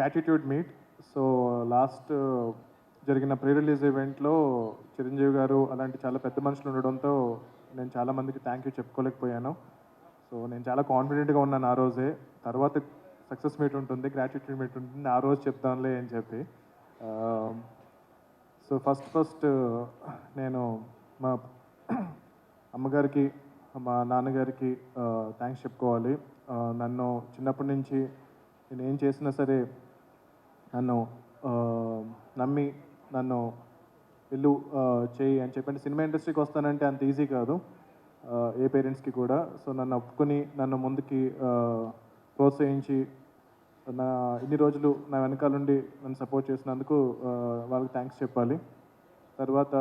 Gratitude meet. So last జరిగిన pre release ఈవెంట్లో చిరంజీవి గారు అలాంటి చాలా పెద్ద మనుషులు ఉండడంతో నేను చాలామందికి థ్యాంక్ యూ చెప్పుకోలేకపోయాను. సో నేను చాలా కాన్ఫిడెంట్గా ఉన్నాను ఆ రోజే. తర్వాత సక్సెస్ మీట్ ఉంటుంది, గ్రాటిట్యూడ్ మీట్ ఉంటుంది, ఆ రోజు చెప్తానులే అని చెప్పి. సో ఫస్ట్ నేను మా అమ్మగారికి, మా నాన్నగారికి థ్యాంక్స్ చెప్పుకోవాలి. నన్ను చిన్నప్పటి నుంచి నేను ఏం చేసినా సరే నన్ను నమ్మి నన్ను వెళ్ళు చేయి అని చెప్పండి. సినిమా ఇండస్ట్రీకి వస్తానంటే అంత ఈజీ కాదు ఏ పేరెంట్స్కి కూడా. సో నన్ను ఒప్పుకొని నన్ను ముందుకి ప్రోత్సహించి నా ఇన్ని రోజులు నా వెనకాలండి నన్ను సపోర్ట్ చేసినందుకు వాళ్ళకి థ్యాంక్స్ చెప్పాలి. తర్వాత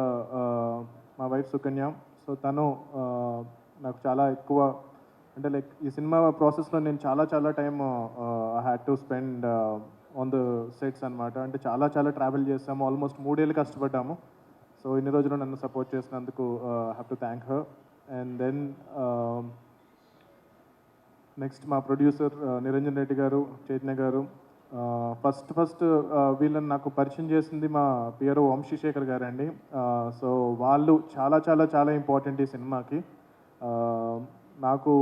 మా వైఫ్ సుకన్య. సో తను నాకు చాలా ఎక్కువ అంటే లైక్ ఈ సినిమా ప్రాసెస్లో నేను చాలా time I had to spend on the sets అనమాట. అంటే చాలా ట్రావెల్ చేసాము, ఆల్మోస్ట్ 3 ఏళ్ళు కష్టపడ్డాము. సో ఇన్ని రోజులు నన్ను సపోర్ట్ చేసినందుకు have to thank her. And then next మా ప్రొడ్యూసర్ నిరంజన్ రెడ్డి గారు, చైతన్య గారు. ఫస్ట్ వీళ్ళని నాకు పరిచయం చేసింది మా పిఆర్ఓ వంశీశేఖర్ గారండి. సో వాళ్ళు చాలా ఇంపార్టెంట్ ఈ సినిమాకి. నాకు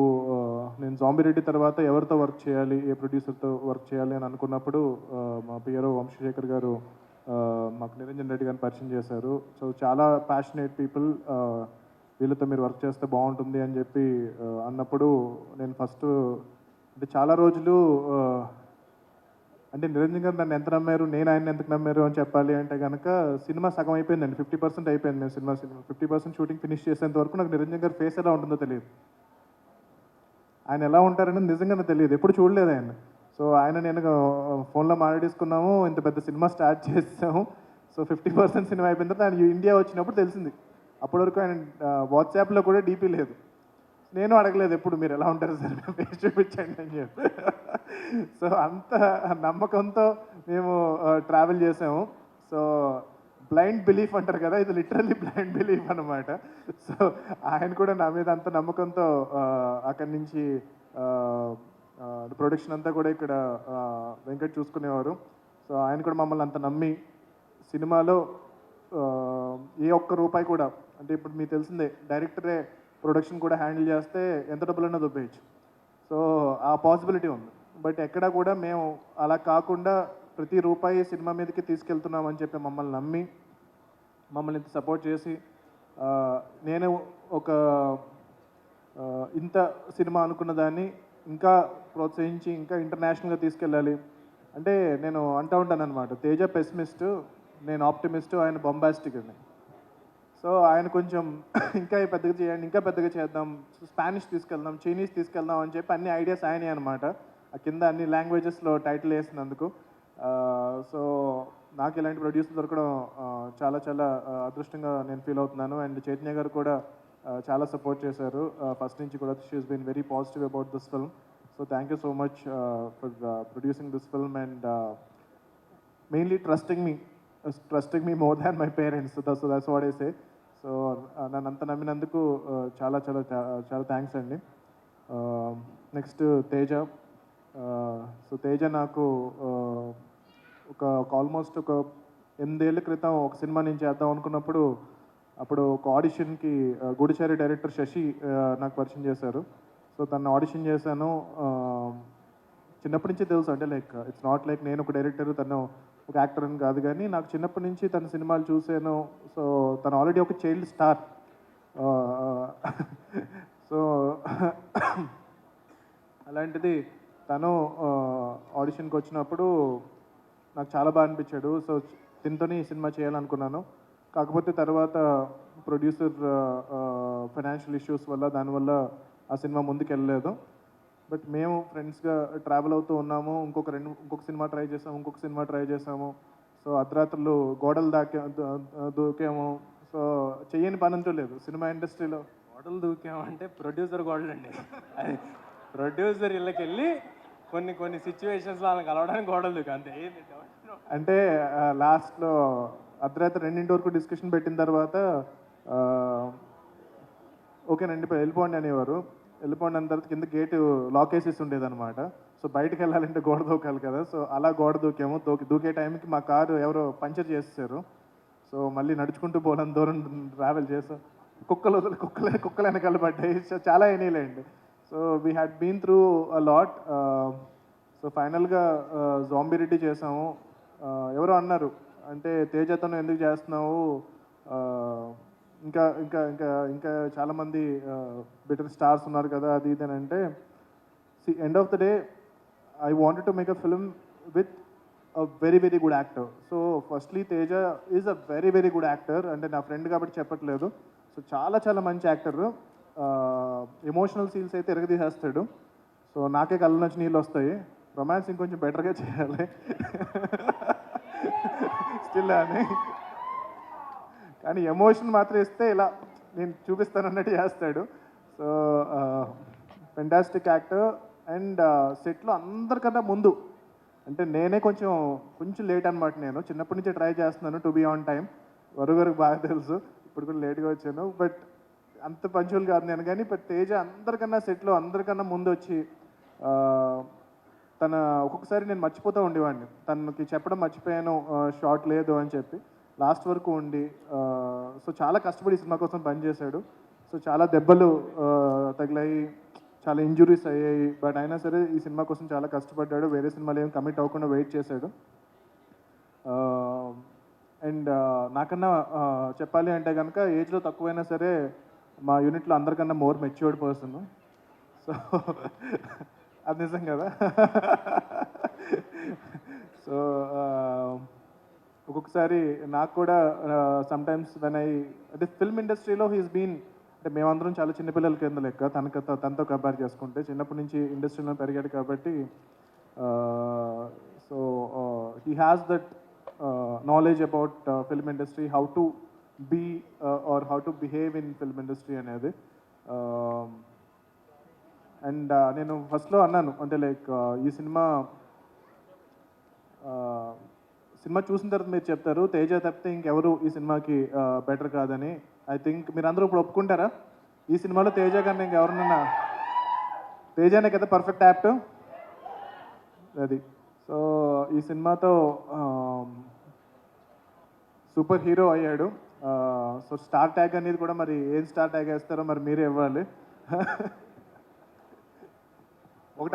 నేను జాంబిరెడ్డి తర్వాత ఎవరితో వర్క్ చేయాలి, ఏ ప్రొడ్యూసర్తో వర్క్ చేయాలి అని అనుకున్నప్పుడు మా పిఆర్ఓ వంశీశేఖర్ గారు మాకు నిరంజన్ రెడ్డి గారిని పరిచయం చేశారు. సో చాలా ప్యాషనేట్ పీపుల్, వీళ్ళతో మీరు వర్క్ చేస్తే బాగుంటుంది అని చెప్పి అన్నప్పుడు నేను ఫస్ట్ అంటే చాలా రోజులు అంటే నిరంజన్ గారు నన్ను ఎంత నమ్మారు, నేను ఆయన ఎందుకు నమ్మారు అని చెప్పాలి అంటే కనుక సినిమా సగం అయిపోయిందండి. 50% అయిపోయింది. మేము సినిమా 50% షూటింగ్ ఫినిష్ చేసేంత వరకు నాకు నిరంజన్ గారి ఫేస్ ఎలా ఉంటుందో తెలియదు, ఆయన ఎలా ఉంటారని నిజంగానే తెలియదు, ఎప్పుడు చూడలేదు ఆయన. సో ఆయన నేను ఫోన్లో మాట్లాడేసుకున్నాము, ఇంత పెద్ద సినిమా స్టార్ట్ చేసాము. సో 50% సినిమా అయిపోయిన తర్వాత ఆయన ఇండియా వచ్చినప్పుడు తెలిసింది. అప్పటి వరకు ఆయన వాట్సాప్లో కూడా డీపీ లేదు. నేను అడగలేదు ఎప్పుడు మీరు ఎలా ఉంటారు సార్, మేము ఫేస్ చూపించండి అని చెప్పి. సో అంత నమ్మకంతో మేము ట్రావెల్ చేసాము. సో బ్లైండ్ బిలీఫ్ అంటారు కదా, ఇది లిటరల్లీ బ్లైండ్ బిలీఫ్ అనమాట. సో ఆయన కూడా నా మీద అంత నమ్మకంతో అక్కడి నుంచి ప్రొడక్షన్ అంతా కూడా ఇక్కడ వెంకట్ చూసుకునేవారు. సో ఆయన కూడా మమ్మల్ని అంత నమ్మి సినిమాలో ఏ ఒక్క రూపాయి కూడా, అంటే ఇప్పుడు మీకు తెలిసిందే డైరెక్టరే ప్రొడక్షన్ కూడా హ్యాండిల్ చేస్తే ఎంత డబ్బులన్నా దొబ్బేయచ్చు. సో ఆ పాసిబిలిటీ ఉంది. బట్ ఎక్కడా కూడా మేము అలా కాకుండా ప్రతి రూపాయి సినిమా మీదకి తీసుకెళ్తున్నామని చెప్పి మమ్మల్ని నమ్మి మమ్మల్ని ఇంత సపోర్ట్ చేసి నేను ఒక ఇంత సినిమా అనుకున్న దాన్ని ఇంకా ప్రోత్సహించి ఇంకా ఇంటర్నేషనల్గా తీసుకెళ్ళాలి. అంటే నేను అంటూ ఉంటాను అనమాట, తేజ పెసిమిస్ట్, నేను ఆప్టిమిస్ట్, ఆయన బొంబాస్టిక్ అని. సో ఆయన కొంచెం ఇంకా పెద్దగా చేయండి, ఇంకా పెద్దగా చేద్దాం, స్పానిష్ తీసుకెళ్దాం, చైనీస్ తీసుకెళ్దాం అని చెప్పి అన్ని ఐడియాస్ ఆయనే అనమాట. ఆ కింద అన్ని లాంగ్వేజెస్లో టైటిల్ వేసినందుకు. సో నాకు ఇలాంటి ప్రొడ్యూసర్ దొరకడం చాలా అదృష్టంగా నేను ఫీల్ అవుతున్నాను. అండ్ చైతన్య గారు కూడా చాలా సపోర్ట్ చేశారు ఫస్ట్ నుంచి కూడా. She has been very positive about this film. So thank you so much for producing this film and mainly trusting me more than my parents. So that's what I say. So నన్ను అంత నమ్మినందుకు చాలా thanks అండి. Next Teja. So Teja నాకు ఒక almost ఒక 8 ఏళ్ల క్రితం ఒక సినిమా నేను చేద్దాం అనుకున్నప్పుడు అప్పుడు ఒక ఆడిషన్కి గూడిచారి డైరెక్టర్ శశి నాకు పరిచయం చేశారు. సో తను ఆడిషన్ చేశాను. చిన్నప్పటి నుంచి తెలుసు, అంటే లైక్ ఇట్స్ నాట్ లైక్ నేను ఒక డైరెక్టర్ తను ఒక యాక్టర్ అని కాదు, కానీ నాకు చిన్నప్పటి నుంచి తన సినిమాలు చూసాను. సో తను ఆల్రెడీ ఒక చైల్డ్ స్టార్. సో అలాంటిది తను ఆడిషన్కి వచ్చినప్పుడు నాకు చాలా బాగా అనిపించాడు. సో తినతోనే ఈ సినిమా చేయాలనుకున్నాను. కాకపోతే తర్వాత ప్రొడ్యూసర్ ఫైనాన్షియల్ ఇష్యూస్ వల్ల దానివల్ల ఆ సినిమా ముందుకు వెళ్ళలేదు. బట్ మేము ఫ్రెండ్స్గా ట్రావెల్ అవుతూ ఉన్నాము. ఇంకొక సినిమా ట్రై చేసాము. సో అర్ధరాత్రులు గోడలు దూకాము. సో చెయ్యని పని అంటూ లేదు సినిమా ఇండస్ట్రీలో. గోడలు దూకామంటే ప్రొడ్యూసర్ గోడలు అండి. అది ప్రొడ్యూసర్ ఇళ్ళకి వెళ్ళి కొన్ని సిచ్యువేషన్స్లో వాళ్ళని కలవడానికి గోడలు దూకా అంతే. అంటే లాస్ట్లో అర్ధరాత్రి 2 వరకు డిస్కషన్ పెట్టిన తర్వాత ఓకేనండి వెళ్ళిపోండి అనేవారు. వెళ్ళిపోండి అన్న తర్వాత కింద గేటు లాక్ వేసేసి ఉండేదన్నమాట. సో బయటకు వెళ్ళాలంటే గోడ దూకాలి కదా, సో అలా గోడ దూకాము. దూకే టైంకి మా కారు ఎవరో పంచర్ చేసేసారు. సో మళ్ళీ నడుచుకుంటూ పోలేని దూరం ట్రావెల్ చేసాం. కుక్కలు వెనకాల పడ్డాయి. సో చాలా అయినాయిలేండి. So we had been through a lot. So ఫైనల్గా జాంబీ రెడ్డి చేసాము. ఎవరో అన్నారు, అంటే తేజతను ఎందుకు చేస్తున్నావు, ఇంకా ఇంకా ఇంకా ఇంకా చాలామంది బెటర్ స్టార్స్ ఉన్నారు కదా, అది ఇది అని అంటే, end of the day I wanted to make a film with a very very good actor. So firstly Teja is a very very good actor, అంటే నా ఫ్రెండ్ కాబట్టి చెప్పట్లేదు. సో చాలా చాలా మంచి యాక్టర్. ఎమోషనల్ సీన్స్ అయితే ఎరగదీసేస్తాడు. సో నాకే కళ్ళ నుంచి నీళ్ళు వస్తాయి. రొమాన్స్ ఇంకొంచెం బెటర్గా చేయాలి స్టిల్ అని, కానీ ఎమోషన్ మాత్రం ఇస్తే ఇలా నేను చూపిస్తాను అన్నట్టు చేస్తాడు. So fantastic actor. అండ్ సెట్లో అందరికన్నా ముందు, అంటే నేనే కొంచెం లేట్ అనమాట. నేను చిన్నప్పటి నుంచే ట్రై చేస్తున్నాను టు బీ ఆన్ టైం. వరుగారికి బాగా తెలుసు, ఇప్పుడు కూడా లేట్గా వచ్చాను. బట్ అంత పంచువల్ కాదు నేను, కానీ బట్ తేజ అందరికన్నా సెట్లో అందరికన్నా ముందు వచ్చి తన ఒక్కొక్కసారి నేను మర్చిపోతూ ఉండేవాడిని, తనకి చెప్పడం మర్చిపోయాను షార్ట్ లేదు అని చెప్పి, లాస్ట్ వరకు ఉండి సో చాలా కష్టపడి సినిమా కోసం పనిచేశాడు. సో చాలా దెబ్బలు తగిలాయి, చాలా ఇంజురీస్ అయ్యాయి. బట్ అయినా సరే ఈ సినిమా కోసం చాలా కష్టపడ్డాడు. వేరే సినిమాలు ఏం కమిట్ అవ్వకుండా వెయిట్ చేశాడు. అండ్ నాకన్నా చెప్పాలి అంటే కనుక ఏజ్లో తక్కువైనా సరే మా యూనిట్లో అందరికన్నా మోర్ మెచ్యూర్డ్ పర్సన్. సో అది నిజం కదా. సో ఒక్కొక్కసారి నాకు కూడా సమ్టైమ్స్ అంటే ఫిల్మ్ ఇండస్ట్రీలో హీస్ బీన్, అంటే మేమందరం చాలా చిన్నపిల్లల కింద లెక్క తనతో కంపేర్ చేసుకుంటే. చిన్నప్పటి నుంచి ఇండస్ట్రీలో పెరిగాడు కాబట్టి so he has that knowledge about film industry, how to be or how to behave in film industry అనేది. అండ్ నేను ఫస్ట్లో అన్నాను, అంటే లైక్ ఈ సినిమా చూసిన తర్వాత మీరు చెప్తారు తేజ తప్పితే ఇంకెవరు ఈ సినిమాకి బెటర్ కాదని. ఐ థింక్ మీరు అందరూ ఇప్పుడు ఒప్పుకుంటారా ఈ సినిమాలో తేజ కన్నా ఇంకెవరినన్నా? తేజనే కదా పర్ఫెక్ట్ యాప్ట్ అది. సో ఈ సినిమాతో సూపర్ హీరో అయ్యాడు. సో స్టార్ ట్యాగ్ అనేది కూడా మరి ఏం స్టార్ ట్యాగ్ వేస్తారో మరి మీరే ఇవ్వాలి. ఒకటి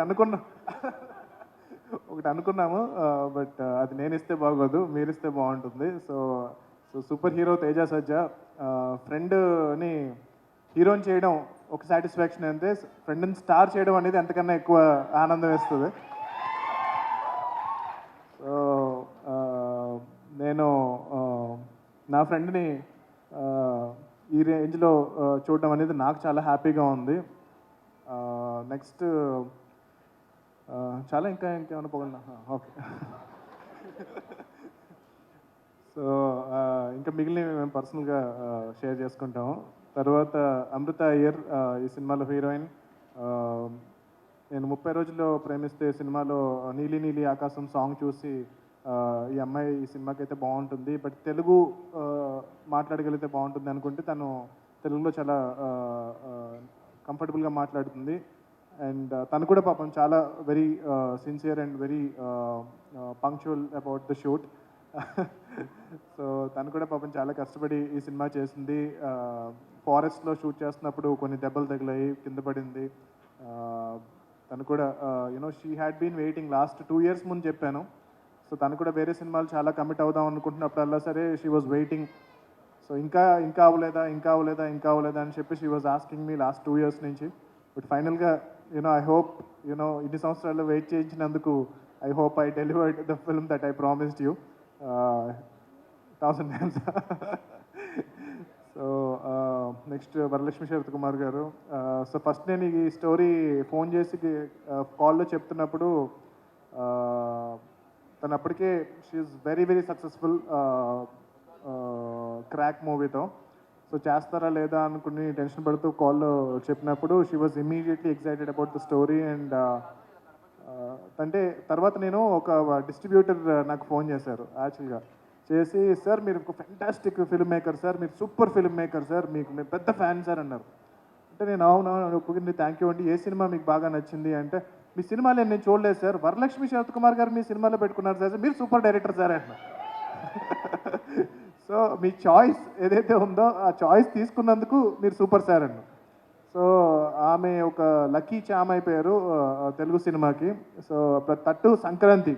అనుకున్నాము, బట్ అది నేను ఇస్తే బాగోదు, మీరు ఇస్తే బాగుంటుంది. సో సూపర్ హీరో తేజ సజ్జా. ఫ్రెండ్ని హీరోని చేయడం ఒక సాటిస్ఫాక్షన్ అయితే, ఫ్రెండ్ని స్టార్ చేయడం అనేది అంతకన్నా ఎక్కువ ఆనందం వేస్తుంది. సో నేను నా ఫ్రెండ్ని ఈ రేంజ్లో చూడడం అనేది నాకు చాలా హ్యాపీగా ఉంది. నెక్స్ట్ చాలా ఇంకేమైనా పోగలనా? ఓకే. సో ఇంకా మిగిలినవి మేము పర్సనల్గా షేర్ చేసుకుంటాము. తర్వాత అమృత అయ్యర్ ఈ సినిమాలో హీరోయిన్. నేను 30 రోజుల్లో ప్రేమిస్తే సినిమాలో నీలి నీలి ఆకాశం సాంగ్ చూసి ఈ అమ్మాయి ఈ సినిమాకి అయితే బాగుంటుంది, బట్ తెలుగు మాట్లాడగలిగితే బాగుంటుంది అనుకుంటే తను తెలుగులో చాలా కంఫర్టబుల్గా మాట్లాడుతుంది. అండ్ తను కూడా పాపం చాలా very sincere and very punctual about the shoot. So తను కూడా పాపం చాలా కష్టపడి ఈ సినిమా చేసింది. ఫారెస్ట్లో షూట్ చేస్తున్నప్పుడు కొన్ని దెబ్బలు తగిలాయి, కింద పడింది. తను కూడా she had been waiting last 2 years ముందు చెప్పాను. సో తను కూడా వేరే సినిమాలు చాలా కమిట్ అవుదాం అనుకుంటున్నప్పుడల్లా సరే షీ వాజ్ వెయిటింగ్. సో ఇంకా అవ్వలేదా అని చెప్పి she was asking me last 2 years నుంచి. బట్ ఫైనల్గా ఐ హోప్ ఇన్ని సంవత్సరాలు వెయిట్ చేయించినందుకు I hope I delivered the film that I promised you 1000 times. So next Varalakshmi Sarath Kumar గారు. సో ఫస్ట్ నేను ఈ స్టోరీ ఫోన్ చేసి కాల్లో చెప్తున్నప్పుడు తను అప్పటికే she is very very successful crack మూవీతో. సో చేస్తారా లేదా అనుకుని టెన్షన్ పడుతూ కాల్లో చెప్పినప్పుడు she was immediately excited about the story. And అంటే తర్వాత నేను ఒక డిస్ట్రిబ్యూటర్ నాకు ఫోన్ చేశారు యాక్చువల్గా చేసి, సార్ మీరు ఒక ఫెంటాస్టిక్ ఫిల్మ్ మేకర్ సార్, మీరు సూపర్ ఫిల్మ్ మేకర్ సార్, మేము పెద్ద ఫ్యాన్ సార్ అన్నారు. అంటే నేను అవును ఒప్పుకుంది, థ్యాంక్ యూ అండి, ఏ సినిమా మీకు బాగా నచ్చింది అంటే, మీ సినిమాలు నేను చూడలేదు సార్, వరలక్ష్మి శరత్ కుమార్ గారు మీ సినిమాలో పెట్టుకున్నారు సార్, మీరు సూపర్ డైరెక్టర్ సార్ అంటున్నా. సో మీ చాయిస్ ఏదైతే ఉందో ఆ చాయిస్ తీసుకున్నందుకు మీరు సూపర్ సార్ అన్న. సో ఆమె ఒక లక్కీ చామ్ అయిపోయారు తెలుగు సినిమాకి. సో తట్టు సంక్రాంతి.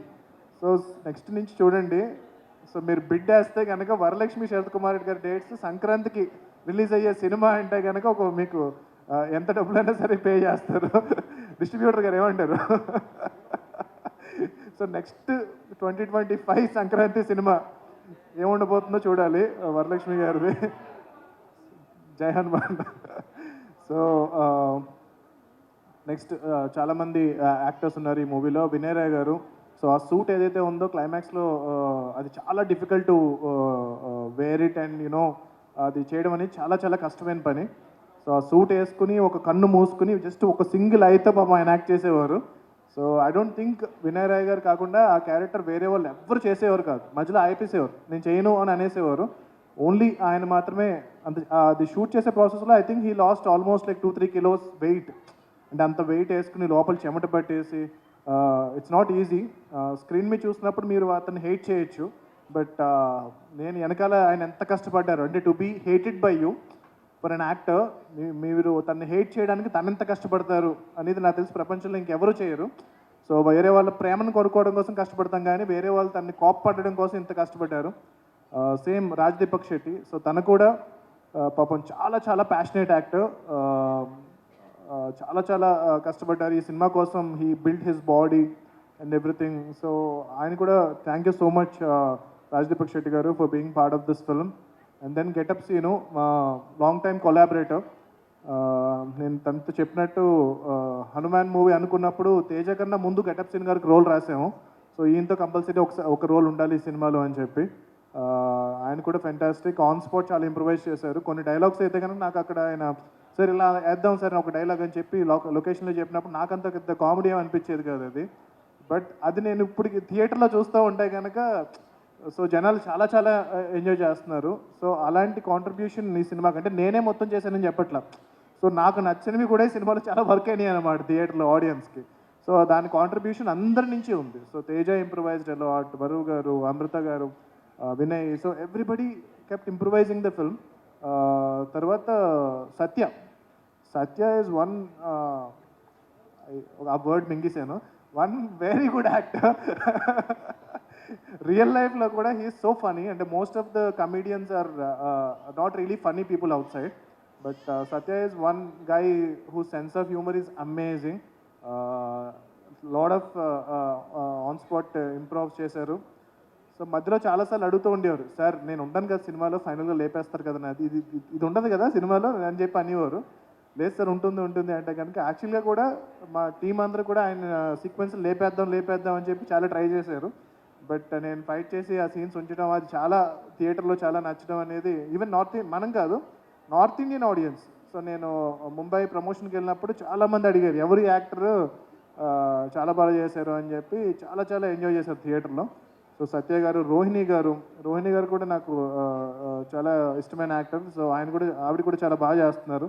సో నెక్స్ట్ నుంచి చూడండి, సో మీరు బిడ్ వేస్తే కనుక వరలక్ష్మి శరత్ కుమార్ రెడ్డి గారి డేట్స్ సంక్రాంతికి రిలీజ్ అయ్యే సినిమా అంటే కనుక ఒక మీకు ఎంత డబ్బులైనా సరే పే చేస్తారు. డిస్ట్రిబ్యూటర్ గారు ఏమంటారు? సో నెక్స్ట్ 2025 సంక్రాంతి సినిమా ఏముండబోతుందో చూడాలి వరలక్ష్మి గారిది. జై హనుమాన్. సో నెక్స్ట్ చాలామంది యాక్టర్స్ ఉన్నారు ఈ మూవీలో. వినయ్ రాయ్ గారు, సో ఆ సూట్ ఏదైతే ఉందో క్లైమాక్స్లో అది చాలా difficult to wear it and you know అది చేయడం అనేది చాలా చాలా కష్టమైన పని. సో ఆ సూట్ వేసుకుని ఒక కన్ను మూసుకుని జస్ట్ ఒక సింగిల్ అయితే పాపం ఆయన యాక్ట్ చేసేవారు. So I don't think Vinay Rai garu కాకుండా ఆ క్యారెక్టర్ వేరే వాళ్ళు ఎవ్వరు చేసేవారు కాదు, మధ్యలో ఆపేసేవారు, నేను చేయను అని అనేసేవారు. ఓన్లీ ఆయన మాత్రమే అంత అది షూట్ చేసే ప్రాసెస్లో I think he lost almost like 2-3 kilos weight. అంటే అంత వెయిట్ వేసుకుని లోపల చెమట పట్టేసి ఇట్స్ నాట్ ఈజీ. స్క్రీన్ మీద చూసినప్పుడు మీరు అతన్ని హేట్ చేయొచ్చు, బట్ నేను వెనకాల ఆయన ఎంత కష్టపడ్డారు అంటే to be hated by you for an actor, మీరు తనని హేట్ చేయడానికి తనెంత కష్టపడతారు అనేది నాకు తెలిసి ప్రపంచంలో ఇంకెవరూ చేయరు. సో వేరే వాళ్ళ ప్రేమను కొనుక్కోవడం కోసం కష్టపడతాం కానీ వేరే వాళ్ళు తనని కోప్పడడం కోసం ఇంత కష్టపడ్డారు. సేమ్ రాజ్దీపక్ శెట్టి, సో తను కూడా పాపం చాలా చాలా ప్యాషనేట్ యాక్టర్, చాలా చాలా కష్టపడ్డారు ఈ సినిమా కోసం. He build his body and everything. So ఆయన కూడా thank you so much Rajdeepak Shetty గారు for being part of this film. And then Getup Seenu మా లాంగ్ టైమ్ కొలాబరేటర్. నేను తనతో చెప్పినట్టు హనుమాన్ మూవీ అనుకున్నప్పుడు తేజ కన్నా ముందు గెటప్ సీన్ గారికి రోల్ రాసాము. సో ఈయనతో కంపల్సరీ ఒక రోల్ ఉండాలి ఈ సినిమాలో అని చెప్పి. ఆయన కూడా ఫెంటాస్టిక్, ఆన్ స్పాట్ చాలా ఇంప్రూవైజ్ చేశారు. కొన్ని డైలాగ్స్ అయితే కనుక నాకు అక్కడ ఆయన సార్ ఇలా వేద్దాం సార్ ఒక డైలాగ్ అని చెప్పి లొకేషన్లో చెప్పినప్పుడు నాకంత పెద్ద కామెడీ అనిపించేది కాదు అది. బట్ అది నేను ఇప్పుడు థియేటర్లో చూస్తూ ఉంటే కనుక సో జనాలు చాలా చాలా ఎంజాయ్ చేస్తున్నారు. సో అలాంటి కాంట్రిబ్యూషన్ ఈ సినిమాకి, అంటే నేనే మొత్తం చేశానని చెప్పట్లా, సో నాకు నచ్చినవి కూడా ఈ సినిమాలో చాలా వర్క్ అయినాయి అనమాట థియేటర్లో ఆడియన్స్కి. సో దాని కాంట్రిబ్యూషన్ అందరి నుంచి ఉంది. సో తేజ ఇంప్రూవైజ్డ్ అలాట్, వరువు గారు, అమృత గారు, Vinay, so everybody kept improvising the film. తర్వాత సత్య ఈజ్ వన్, ఆ వర్డ్ మింగేసాను, one very good actor. Real లైఫ్లో కూడా హీఈస్ సో ఫనీ. అంటే most of the comedians are not really funny people అవుట్ సైడ్, but Satya is one guy who sense of humour is amazing. Lot of on spot improve చేశారు. So మధ్యలో చాలాసార్లు అడుగుతూ ఉండేవారు, సార్ నేను ఉంటాను కదా సినిమాలో, ఫైనల్గా లేపేస్తారు కదా, ఇది ఉండదు కదా సినిమాలో అని చెప్పి అనేవారు. లేదు సార్ ఉంటుంది అంటే కనుక యాక్చువల్గా కూడా మా టీం అందరూ కూడా ఆయన సీక్వెన్స్ లేపేద్దాం అని చెప్పి చాలా ట్రై చేశారు. బట్ నేను ఫైట్ చేసి ఆ సీన్స్ ఉంచడం అది చాలా థియేటర్లో చాలా నచ్చడం అనేది ఈవెన్ మనం కాదు, నార్త్ ఇండియన్ ఆడియన్స్. సో నేను ముంబై ప్రమోషన్కి వెళ్ళినప్పుడు చాలామంది అడిగారు ఎవరు యాక్టర్ చాలా బాగా చేశారు అని చెప్పి, చాలా చాలా ఎంజాయ్ చేశారు థియేటర్లో. సో సత్య గారు, రోహిణి గారు కూడా నాకు చాలా ఇష్టమైన యాక్టర్. సో ఆవిడ కూడా చాలా బాగా చేస్తున్నారు,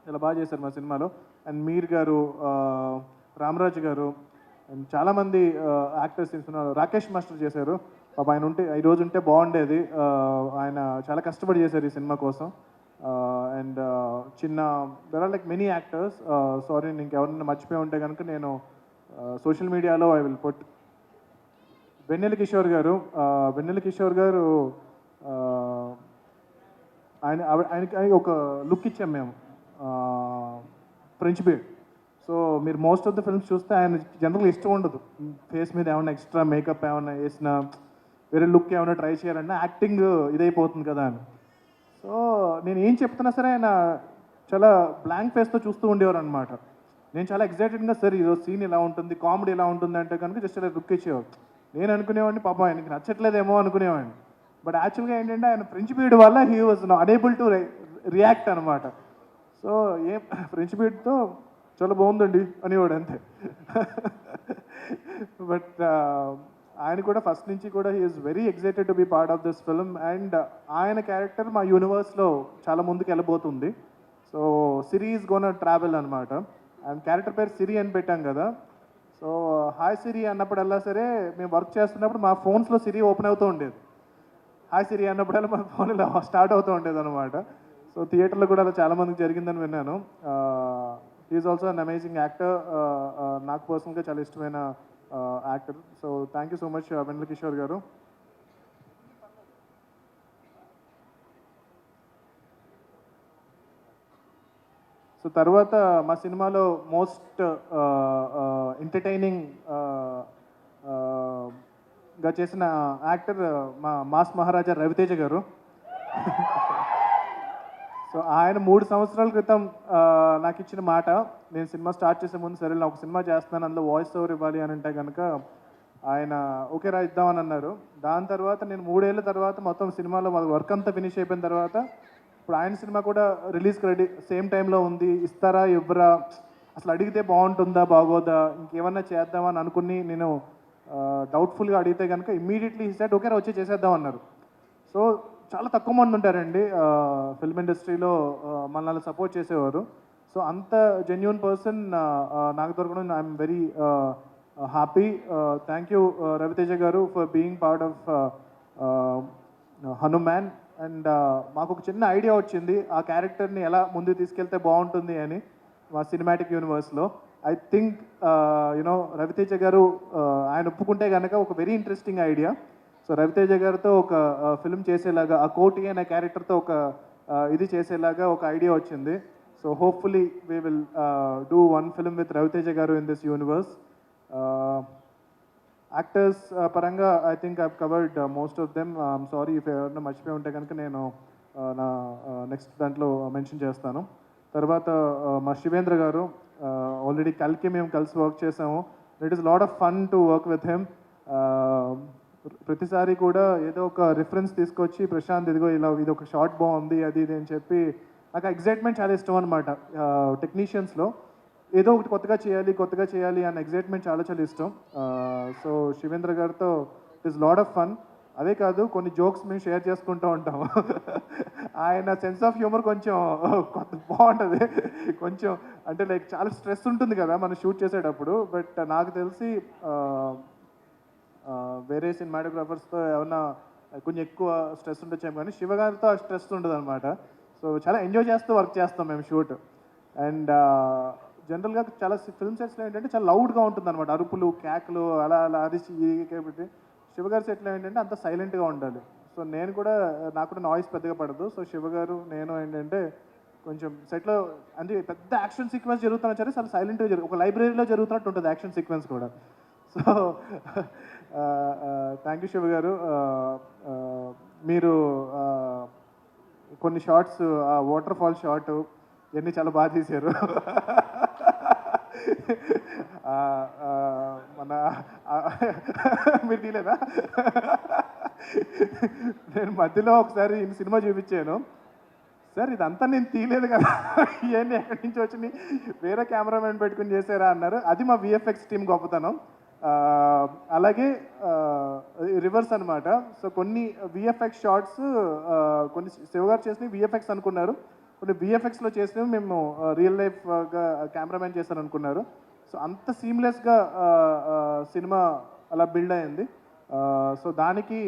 చాలా బాగా చేశారు మా సినిమాలో. అండ్ మీర్ గారు, రామరాజు గారు, అండ్ చాలామంది యాక్టర్స్ తీసుకున్నారు. రాకేష్ మాస్టర్ చేశారు, పాప ఆయన ఈరోజు ఉంటే బాగుండేది, ఆయన చాలా కష్టపడి చేశారు ఈ సినిమా కోసం. And there are like many actors. Sorry నేను ఇంకెవరైనా మర్చిపోయి ఉంటే కనుక నేను సోషల్ మీడియాలో I will put. Vennela Kishore garu ఆయనకి ఒక లుక్ ఇచ్చాం మేము, ఫ్రెంచ్ బీడ్. సో మీరు మోస్ట్ ఆఫ్ ద ఫిల్మ్స్ చూస్తే ఆయన జనరల్గా ఇష్టం ఉండదు ఫేస్ మీద ఏమైనా ఎక్స్ట్రా మేకప్ ఏమైనా వేసినా, వేరే లుక్ ఏమైనా ట్రై చేయాలన్నా యాక్టింగ్ ఇదైపోతుంది కదా అని. సో నేను ఏం చెప్తున్నా సరే ఆయన చాలా బ్లాంక్ ఫేస్తో చూస్తూ ఉండేవారు అనమాట. నేను చాలా ఎక్సైటెడ్గా సార్ ఈరోజు సీన్ ఇలా ఉంటుంది, కామెడీ ఎలా ఉంటుంది అంటే కనుక జస్ట్ ఇలా లుక్ ఇచ్చేవారు. నేను అనుకునేవాడిని పాపం ఆయనకి నచ్చట్లేదేమో అనుకునేవాడిని. బట్ యాక్చువల్గా ఏంటంటే ఆయన ఫ్రెంచ్ బీడ్ వల్ల he was unable to react అనమాట. సో ఫ్రెంచ్ బీడ్తో చాలా బాగుందండి అనేవాడు అంతే. బట్ ఆయన కూడా ఫస్ట్ నుంచి కూడా he is very excited to be part of this film. And ఆయన క్యారెక్టర్ మా యూనివర్స్లో చాలా ముందుకు వెళ్ళబోతుంది. So Siri is gone travel అనమాట. అండ్ క్యారెక్టర్ పేరు సిరి అని పెట్టాం కదా. సో హాయ్ సిరి అన్నప్పుడల్లా సరే మేము వర్క్ చేస్తున్నప్పుడు మా ఫోన్స్లో సిరి ఓపెన్ అవుతూ ఉండేది. హాయ్ సిరి అన్నప్పుడల్లా మా ఫోన్ ఇలా స్టార్ట్ అవుతూ ఉండేది అనమాట. సో థియేటర్లో కూడా అలా చాలామందికి జరిగిందని విన్నాను. Is also an amazing actor. నాకు పర్సనల్గా చాలా ఇష్టమైన actor. So thank you so much Vennela Kishore గారు. సో తర్వాత మా సినిమాలో మోస్ట్ ఎంటర్టైనింగ్ గా చేసిన యాక్టర్ మా మాస్ మహారాజా రవితేజ గారు. సో ఆయన 3 సంవత్సరాల క్రితం నాకు ఇచ్చిన మాట, నేను సినిమా స్టార్ట్ చేసే ముందు సరే నేను ఒక సినిమా చేస్తున్నాను, అందులో వాయిస్ ఓవర్ ఇవ్వాలి అని అంటే కనుక ఆయన ఓకే రా ఇద్దామని అన్నారు. దాని తర్వాత నేను 3 ఏళ్ళ తర్వాత మొత్తం సినిమాలో వర్క్ అంతా ఫినిష్ అయిపోయిన తర్వాత ఇప్పుడు ఆయన సినిమా కూడా రిలీజ్కి రెడీ సేమ్ టైంలో ఉంది. ఇస్తారా ఇవ్వరా, అసలు అడిగితే బాగుంటుందా బాగోదా, ఇంకేమన్నా చేద్దామని అనుకుని నేను డౌట్ఫుల్గా అడిగితే కనుక ఇమ్మీడియట్లీ సెట్ ఓకే వచ్చి చేసేద్దాం అన్నారు. సో చాలా తక్కువ మంది ఉంటారండి ఫిల్మ్ ఇండస్ట్రీలో మనల్ని సపోర్ట్ చేసేవారు. సో అంత జెన్యూన్ పర్సన్ నాకు దొరకడం I'm very happy. Thank you Raviteja గారు for being part of Hanuman. And మాకు ఒక చిన్న ఐడియా వచ్చింది ఆ క్యారెక్టర్ని ఎలా ముందుకు తీసుకెళ్తే బాగుంటుంది అని మా సినిమాటిక్ యూనివర్స్లో. ఐ థింక్ యునో రవితేజ గారు ఆయన ఒప్పుకుంటే కనుక ఒక very interesting idea. So Raviteja గారితో ఒక ఫిల్మ్ చేసేలాగా ఆ కోటి అనే క్యారెక్టర్తో ఒక ఇది చేసేలాగా ఒక ఐడియా వచ్చింది. So hopefully we will do one film with Ravi Teja garu in this universe. Actors పరంగా I think I've covered most of them. I'm sorry if ఎవరైనా మర్చిపోయి ఉంటే కనుక నేను నా నెక్స్ట్ దాంట్లో మెన్షన్ చేస్తాను. తర్వాత మా శివేంద్ర గారు ఆల్రెడీ కల్కి మేము కలిసి వర్క్ చేసాము. It is lot of fun to work with him. ప్రతిసారి కూడా ఏదో ఒక రిఫరెన్స్ తీసుకొచ్చి ప్రశాంత్ ఇదిగో ఇలా ఇది ఒక షార్ట్ బాగుంది అది ఇది అని చెప్పి నాకు ఎగ్జైట్మెంట్ చాలా ఇష్టం అనమాట. టెక్నీషియన్స్లో ఏదో ఒకటి కొత్తగా చేయాలి అన్న ఎగ్జైట్మెంట్ చాలా చాలా ఇష్టం. సో శివేంద్ర గారితో it is lot of fun. అదే కాదు కొన్ని జోక్స్ మేము షేర్ చేసుకుంటూ ఉంటాము. ఆయన సెన్స్ ఆఫ్ హ్యూమర్ కొంచెం బాగుంటుంది. కొంచెం అంటే లైక్ చాలా స్ట్రెస్ ఉంటుంది కదా మనం షూట్ చేసేటప్పుడు. బట్ నాకు తెలిసి వేరే సినిమాటోగ్రాఫర్స్తో ఏమన్నా కొంచెం ఎక్కువ స్ట్రెస్ ఉండొచ్చాము, కానీ శివ గారితో ఆ స్ట్రెస్ ఉండదు అనమాట. సో చాలా ఎంజాయ్ చేస్తూ వర్క్ చేస్తాం మేము షూట్. అండ్ జనరల్గా చాలా ఫిల్మ్ సెట్స్లో ఏంటంటే చాలా లౌడ్గా ఉంటుంది అనమాట, అరుపులు కేకలు అలా అలా అరిచి కాబట్టి శివగారి సెట్లో ఏంటంటే అంత సైలెంట్గా ఉండాలి. సో నేను కూడా నాకు కూడా నాయిస్ పెద్దగా పడదు. సో శివగారు నేను ఏంటంటే కొంచెం సెట్లో అంటే పెద్ద యాక్షన్ సీక్వెన్స్ జరుగుతున్నా సరే చాలా సైలెంట్గా ఒక లైబ్రరీలో జరుగుతున్నట్టు ఉంటుంది యాక్షన్ సీక్వెన్స్ కూడా. సో థ్యాంక్ యూ శివ గారు. మీరు కొన్ని షార్ట్స్ వాటర్ ఫాల్ షార్ట్ ఇవన్నీ చాలా బాగా తీశారు. మన మీరు తీలేదా? నేను మధ్యలో ఒకసారి ఈ సినిమా చూపించాను, సార్ ఇదంతా నేను తీయలేదు కదా, ఇవన్నీ ఎక్కడి నుంచి వచ్చినాయి, వేరే కెమెరామెన్ పెట్టుకుని చేశారా అన్నారు. అది మా విఎఫ్ఎక్స్ టీం గొప్పతనం. అలాగే రివర్స్ అనమాట. సో కొన్ని విఎఫ్ఎక్స్ షార్ట్స్ కొన్ని శివగారు చేసినవి విఎఫ్ఎక్స్ అనుకున్నారు, కొన్ని విఎఫ్ఎక్స్లో చేసినవి మేము రియల్ లైఫ్గా కెమెరామెన్ చేశారు అనుకున్నారు. సో అంత సీమ్లెస్గా సినిమా అలా బిల్డ్ అయింది. సో దానికి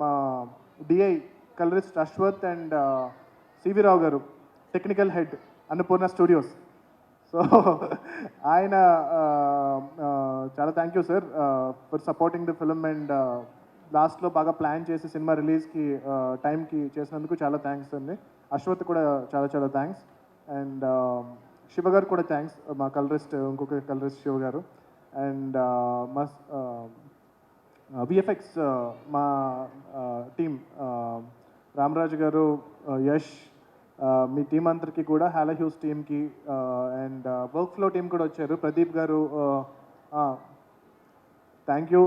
మా DI colourist Ashwath and CV Rao గారు technical head Annapurna studios. So ఆయన చాలా thank you sir for supporting the film. And లాస్ట్లో బాగా ప్లాన్ చేసి సినిమా రిలీజ్కి టైంకి చేసినందుకు చాలా థ్యాంక్స్ అండి. అశ్వత్ కూడా చాలా చాలా థ్యాంక్స్. అండ్ శివ గారు కూడా థ్యాంక్స్, మా కలరిస్ట్ ఇంకొక కలరిస్ట్ శివ గారు. అండ్ మా విఎఫ్ఎక్స్ మా టీం రామరాజు గారు, యష్, మీ టీం అందరికీ కూడా, హాలా హ్యూస్ టీమ్కి అండ్ వర్క్ ఫ్లో టీం కూడా వచ్చారు, ప్రదీప్ గారు థ్యాంక్ యూ.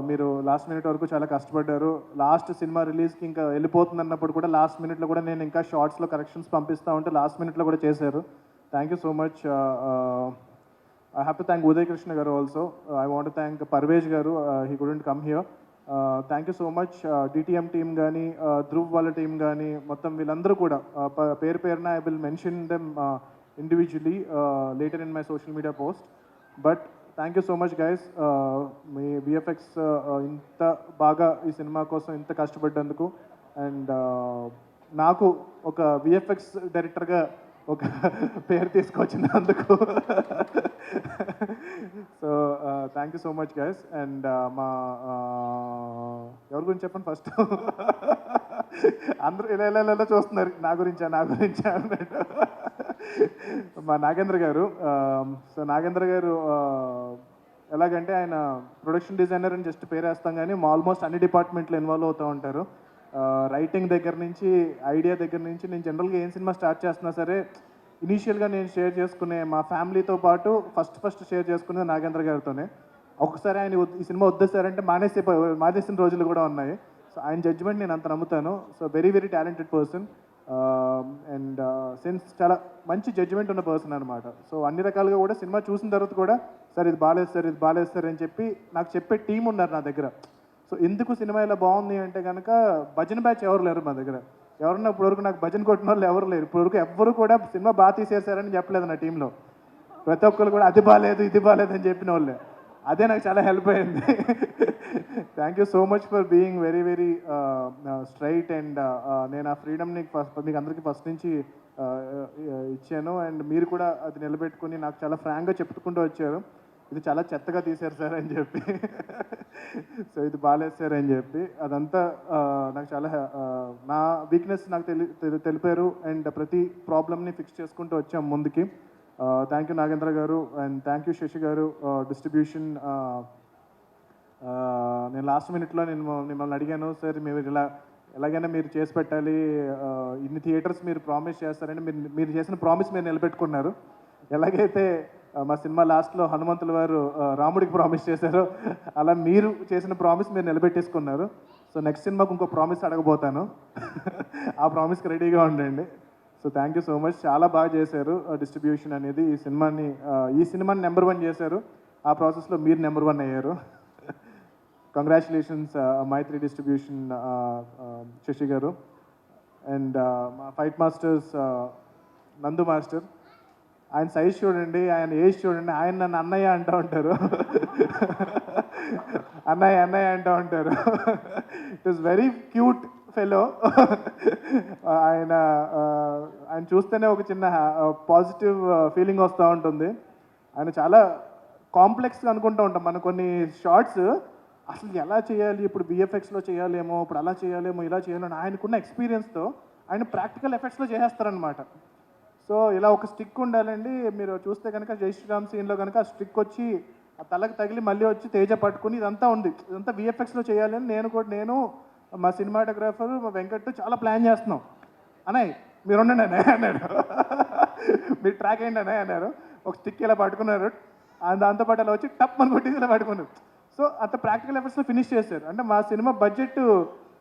మీరు లాస్ట్ మినిట్ వరకు చాలా కష్టపడ్డారు. లాస్ట్ సినిమా రిలీజ్కి ఇంకా వెళ్ళిపోతుంది అన్నప్పుడు కూడా లాస్ట్ మినిట్లో కూడా నేను ఇంకా షార్ట్స్లో కరెక్షన్స్ పంపిస్తూ ఉంటే లాస్ట్ మినిట్లో కూడా చేశారు. Thank you so much. I have to thank Uday Krishna గారు also. I want thank Parvez గారు, he couldn't come here. Thank you so much. DTM team కానీ ధ్రువ్ వాళ్ళ టీం కానీ మొత్తం వీళ్ళందరూ కూడా పేరు పేరున I will mention them individually later in my social media post. But thank you so much guys. Me VFX ఇంత బాగా ఈ సినిమా కోసం ఇంత కష్టపడ్డందుకు అండ్ నాకు ఒక విఎఫ్ఎక్స్ డైరెక్టర్గా ఒక పేరు తీసుకొచ్చినందుకు so thank you so much guys. And మా ఎవరి గురించి చెప్పండి ఫస్ట్. అందరూ ఇలా చూస్తున్నారు నా గురించా అన్నట్టు. మా నాగేంద్ర గారు. సో నాగేంద్ర గారు ఎలాగంటే ఆయన ప్రొడక్షన్ డిజైనర్ అని జస్ట్ పేరేస్తాం కానీ ఆల్మోస్ట్ అన్ని డిపార్ట్మెంట్లో ఇన్వాల్వ్ అవుతూ ఉంటారు. రైటింగ్ దగ్గర నుంచి ఐడియా దగ్గర నుంచి నేను జనరల్గా ఏం సినిమా స్టార్ట్ చేస్తున్నా సరే ఇనీషియల్గా నేను షేర్ చేసుకునే మా ఫ్యామిలీతో పాటు ఫస్ట్ షేర్ చేసుకునేది నాగేంద్ర గారితోనే. ఒకసారి ఆయన ఈ సినిమా వద్దేశారంటే మానేసిన రోజులు కూడా ఉన్నాయి. సో ఆయన జడ్జ్మెంట్ నేను అంత నమ్ముతాను. So very talented person and sense చాలా మంచి జడ్జ్మెంట్ ఉన్న పర్సన్ అనమాట. సో అన్ని రకాలుగా కూడా సినిమా చూసిన తర్వాత కూడా సార్ ఇది బాగాలేదు సార్ అని చెప్పి నాకు చెప్పే టీం ఉన్నారు నా దగ్గర. సో ఎందుకు సినిమా ఇలా బాగుంది అంటే కనుక భజన బ్యాచ్ ఎవరు లేరు మా దగ్గర. ఎవరన్నా ఇప్పటివరకు నాకు భజన కొట్టిన వాళ్ళు ఎవరు లేరు. ఇప్పటివరకు ఎవ్వరు కూడా సినిమా బాగా తీసేశారని చెప్పలేదు నా టీంలో. ప్రతి ఒక్కరు కూడా అది బాగాలేదు ఇది బాగాలేదు అని చెప్పిన వాళ్ళే. అదే నాకు చాలా హెల్ప్ అయింది. Thank you so much for being very straight and నేను ఆ ఫ్రీడమ్ని మీకు అందరికీ ఫస్ట్ నుంచి ఇచ్చాను అండ్ మీరు కూడా అది నిలబెట్టుకుని నాకు చాలా ఫ్రాంక్గా చెప్పుకుంటూ వచ్చారు. ఇది చాలా చెత్తగా తీశారు సార్ అని చెప్పి, సో ఇది బాగాలేదు సార్ అని చెప్పి అదంతా నాకు చాలా నా వీక్నెస్ నాకు తెలిపారు అండ్ ప్రతి ప్రాబ్లమ్ని ఫిక్స్ చేసుకుంటూ వచ్చాం ముందుకి. థ్యాంక్ యూ నాగేంద్ర గారు అండ్ థ్యాంక్ యూ శశి గారు. డిస్ట్రిబ్యూషన్ నేను లాస్ట్ మినిట్లో మిమ్మల్ని అడిగాను సార్ మీరు ఎలాగైనా మీరు చేసి పెట్టాలి, ఇన్ని థియేటర్స్ మీరు ప్రామిస్ చేస్తారని మీరు చేసిన ప్రామిస్ మీరు నిలబెట్టుకున్నారు. ఎలాగైతే మా సినిమా లాస్ట్లో హనుమంతుల వారు రాముడికి ప్రామిస్ చేశారో అలా మీరు చేసిన ప్రామిస్ మీరు నిలబెట్టేసుకున్నారు. సో నెక్స్ట్ సినిమాకు ఇంకో ప్రామిస్ అడగబోతాను. ఆ ప్రామిస్కి రెడీగా ఉండండి. So thank you so much. చాలా బాగా చేశారు డిస్ట్రిబ్యూషన్ అనేది. ఈ సినిమాని నెంబర్ 1 చేశారు. ఆ ప్రాసెస్లో మీరు నెంబర్ 1 అయ్యారు. కంగ్రాచులేషన్స్ మైత్రి డిస్ట్రిబ్యూషన్ శశి గారు. అండ్ మా ఫైట్ మాస్టర్స్ నందు మాస్టర్. ఆయన సైజ్ చూడండి, ఆయన ఏజ్ చూడండి. ఆయన నన్ను అన్నయ్య అంటూ ఉంటారు. అన్నయ్య అంటూ ఉంటారు. It is very cute fellow. ఆయన చూస్తేనే ఒక చిన్న పాజిటివ్ ఫీలింగ్ వస్తూ ఉంటుంది. ఆయన చాలా కాంప్లెక్స్గా అనుకుంటూ ఉంటాం మనం కొన్ని షార్ట్స్ అసలు ఎలా చేయాలి, ఇప్పుడు విఎఫ్ఎక్స్లో చేయాలేమో, ఇప్పుడు అలా చేయాలేమో, ఇలా చేయాలని ఆయనకున్న ఎక్స్పీరియన్స్తో ఆయన ప్రాక్టికల్ ఎఫెక్ట్స్లో చేసేస్తారనమాట. సో ఇలా ఒక స్టిక్ ఉండాలండి. మీరు చూస్తే కనుక జై శ్రీరామ్ సీన్లో కనుక ఆ స్టిక్ వచ్చి ఆ తలకు తగిలి మళ్ళీ వచ్చి తేజ పట్టుకుని ఇదంతా ఉంది. ఇదంతా విఎఫ్ఎక్స్లో చేయాలని నేను మా సినిమాటోగ్రాఫర్ మా వెంకట్ చాలా ప్లాన్ చేస్తున్నాం. అన్నయ్య మీరు ఉండండి అన్నాడు. మీరు ట్రాక్ అయ్యండి అన్నారు. ఒక స్టిక్ ఇలా పట్టుకున్నారు. దాంతోపాటు అలా వచ్చి టప్ అని కొట్టి ఇలా పట్టుకున్నారు. సో అంత ప్రాక్టికల్ ఎఫర్ట్స్లో ఫినిష్ చేశారు. అంటే మా సినిమా బడ్జెట్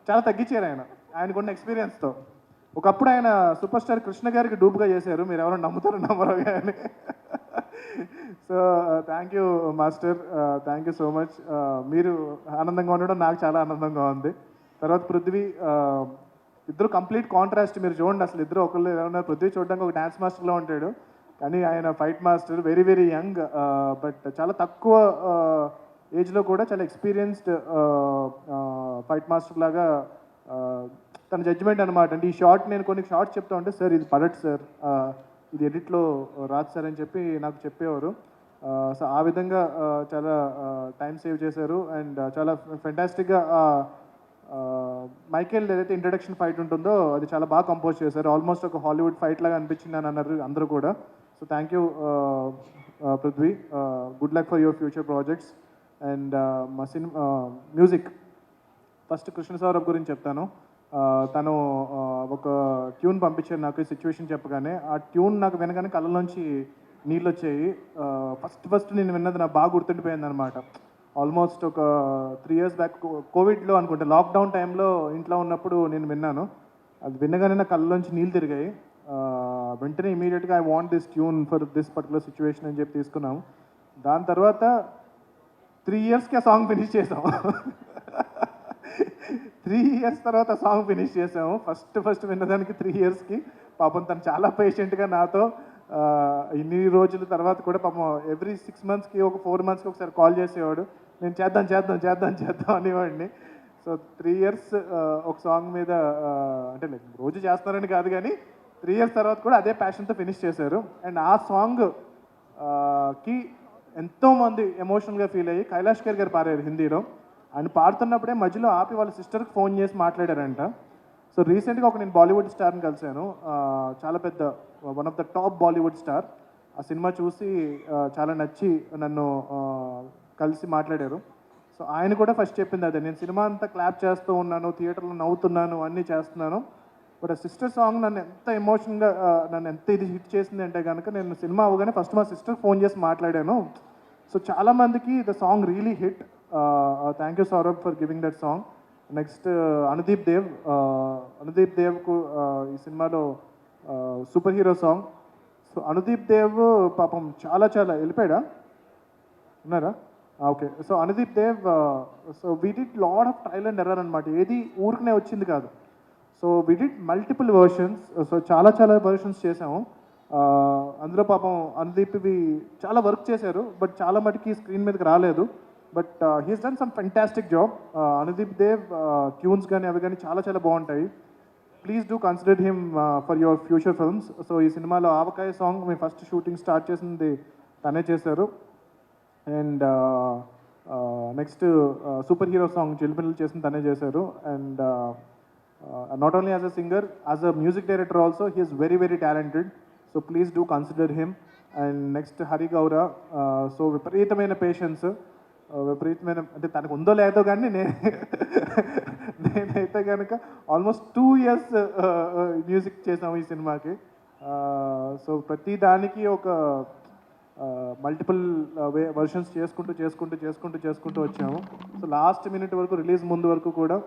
చాలా తగ్గించారు ఆయనకున్న ఎక్స్పీరియన్స్తో. ఒకప్పుడు ఆయన సూపర్ స్టార్ కృష్ణ గారికి డూప్గా చేశారు. మీరు ఎవరో నమ్మరో కానీ. So thank you master, thank you so much. మీరు ఆనందంగా ఉండడం నాకు చాలా ఆనందంగా ఉంది. తర్వాత పృథ్వీ, ఇద్దరు కంప్లీట్ కాంట్రాస్ట్. మీరు చూడండి అసలు ఇద్దరు ఒకళ్ళు ఏమన్నా పృథ్వీ చూడడానికి ఒక డ్యాన్స్ మాస్టర్లో ఉంటాడు కానీ ఆయన fight master. Very young but చాలా తక్కువ ఏజ్లో కూడా చాలా ఎక్స్పీరియన్స్డ్ ఫైట్ మాస్టర్ లాగా తన జడ్జిమెంట్ అనమాట. అంటే ఈ షార్ట్ నేను కొన్ని షార్ట్స్ చెప్తా ఉంటే సార్ ఇది పడట్ సార్, ఇది ఎడిట్లో రాదు సార్ అని చెప్పి నాకు చెప్పేవారు. సో ఆ విధంగా చాలా టైం సేవ్ చేశారు అండ్ చాలా ఫెంటాస్టిక్గా మైకేల్ ఏదైతే ఇంట్రడక్షన్ ఫైట్ ఉంటుందో అది చాలా బాగా కంపోజ్ చేశారు. ఆల్మోస్ట్ ఒక హాలీవుడ్ ఫైట్ లాగా అనిపించింది అని అన్నారు అందరూ కూడా. So thank you Prithvi. Good luck for your future projects. And మా సినిమా మ్యూజిక్ ఫస్ట్ కృష్ణ సౌరభ్ గురించి చెప్తాను. తను ఒక ట్యూన్ పంపించారు నాకు ఈ సిచ్యువేషన్ చెప్పగానే. ఆ ట్యూన్ నాకు వినగానే కళ్ళలోంచి నీళ్ళు వచ్చాయి. ఫస్ట్ నేను విన్నది నాకు బాగా గుర్తుండిపోయింది అనమాట. ఆల్మోస్ట్ ఒక 3 years బ్యాక్ కోవిడ్లో అనుకుంటా, లాక్డౌన్ టైంలో ఇంట్లో ఉన్నప్పుడు నేను విన్నాను. అది వినగానే నా కళ్ళలోంచి నీళ్ళు తిరిగాయి. వెంటనే ఇమీడియట్గా I want this tune for this particular situation అని చెప్పి తీసుకున్నాం. దాని తర్వాత 3 yearsకి ఆ సాంగ్ ఫినిష్ చేసాం. 3 years తర్వాత సాంగ్ ఫినిష్ చేసాము. ఫస్ట్ విన్నదానికి 3 yearsకి. పాపం తను చాలా పేషెంట్గా నాతో ఇన్ని రోజుల తర్వాత కూడా పాపం ఎవ్రీ 6 monthsకి ఒక 4 monthsకి ఒకసారి కాల్ చేసేవాడు. నేను చేద్దాం అనేవాడిని. సో 3 years ఒక సాంగ్ మీద అంటే లైక్ రోజు చేస్తున్నారని కాదు కానీ 3 years తర్వాత కూడా అదే ప్యాషన్తో ఫినిష్ చేశారు. అండ్ ఆ సాంగ్ కి ఎంతోమంది ఎమోషనల్గా ఫీల్ అయ్యి కైలాష్ ఖేర్ గారు పాడారు హిందీలో. ఆయన పాడుతున్నప్పుడే మధ్యలో ఆపి వాళ్ళ సిస్టర్కి ఫోన్ చేసి మాట్లాడారంట. సో రీసెంట్గా నేను బాలీవుడ్ స్టార్ని కలిశాను, చాలా పెద్ద one of the top Bollywood star. ఆ సినిమా చూసి చాలా నచ్చి నన్ను కలిసి మాట్లాడారు. సో ఆయన కూడా ఫస్ట్ చెప్పింది అదే, నేను సినిమా అంతా క్లాప్ చేస్తూ ఉన్నాను, థియేటర్లో నవ్వుతున్నాను, అన్నీ చేస్తున్నాను, బట్ ఆ సిస్టర్ సాంగ్ నన్ను ఎంత ఎమోషన్గా నన్ను ఎంత ఇది హిట్ చేసింది అంటే కనుక నేను సినిమా అవగానే ఫస్ట్ మా సిస్టర్కి ఫోన్ చేసి మాట్లాడాను. సో చాలామందికి the song really hit. Thank you Saurabh for giving that song. Next Anudeep దేవ్కు ఈ సినిమాలో super hero song. So Anudeep Dev పాపం చాలా వెళ్ళిపోయాడా, ఉన్నారా? Okay. So Anudeep Dev, so we did lot of trial and error అనమాట, ఏది ఊరికనే వచ్చింది కాదు. So we did multiple versions, so చాలా వర్షన్స్ చేసాము. అందులో పాపం అనుదీప్వి చాలా వర్క్ చేశారు, బట్ చాలా మటుకి స్క్రీన్ మీదకి రాలేదు. But he's done some fantastic job. Anudeep Dev tunes కానీ అవి కానీ చాలా బాగుంటాయి. Please do consider him for your future films. So ఈ సినిమాలో ఆవకాయ సాంగ్ మేము ఫస్ట్ షూటింగ్ స్టార్ట్ చేసింది తనే చేశారు. And next super hero song చిలిపిల్లలు చేసింది తనే చేశారు. And not only as a singer, as a music director also he is very talented. So please do consider him. And next Hari గౌర, so విపరీతమైన patience, విపరీతమైన అంటే తనకు ఉందో లేదో కానీ నేనైతే కనుక ఆల్మోస్ట్ 2 years మ్యూజిక్ చేసాము ఈ సినిమాకి. సో ప్రతి దానికి ఒక మల్టిపుల్ వర్షన్స్ చేసుకుంటూ వచ్చాము. సో లాస్ట్ మినిట్ వరకు, రిలీజ్ ముందు వరకు కూడా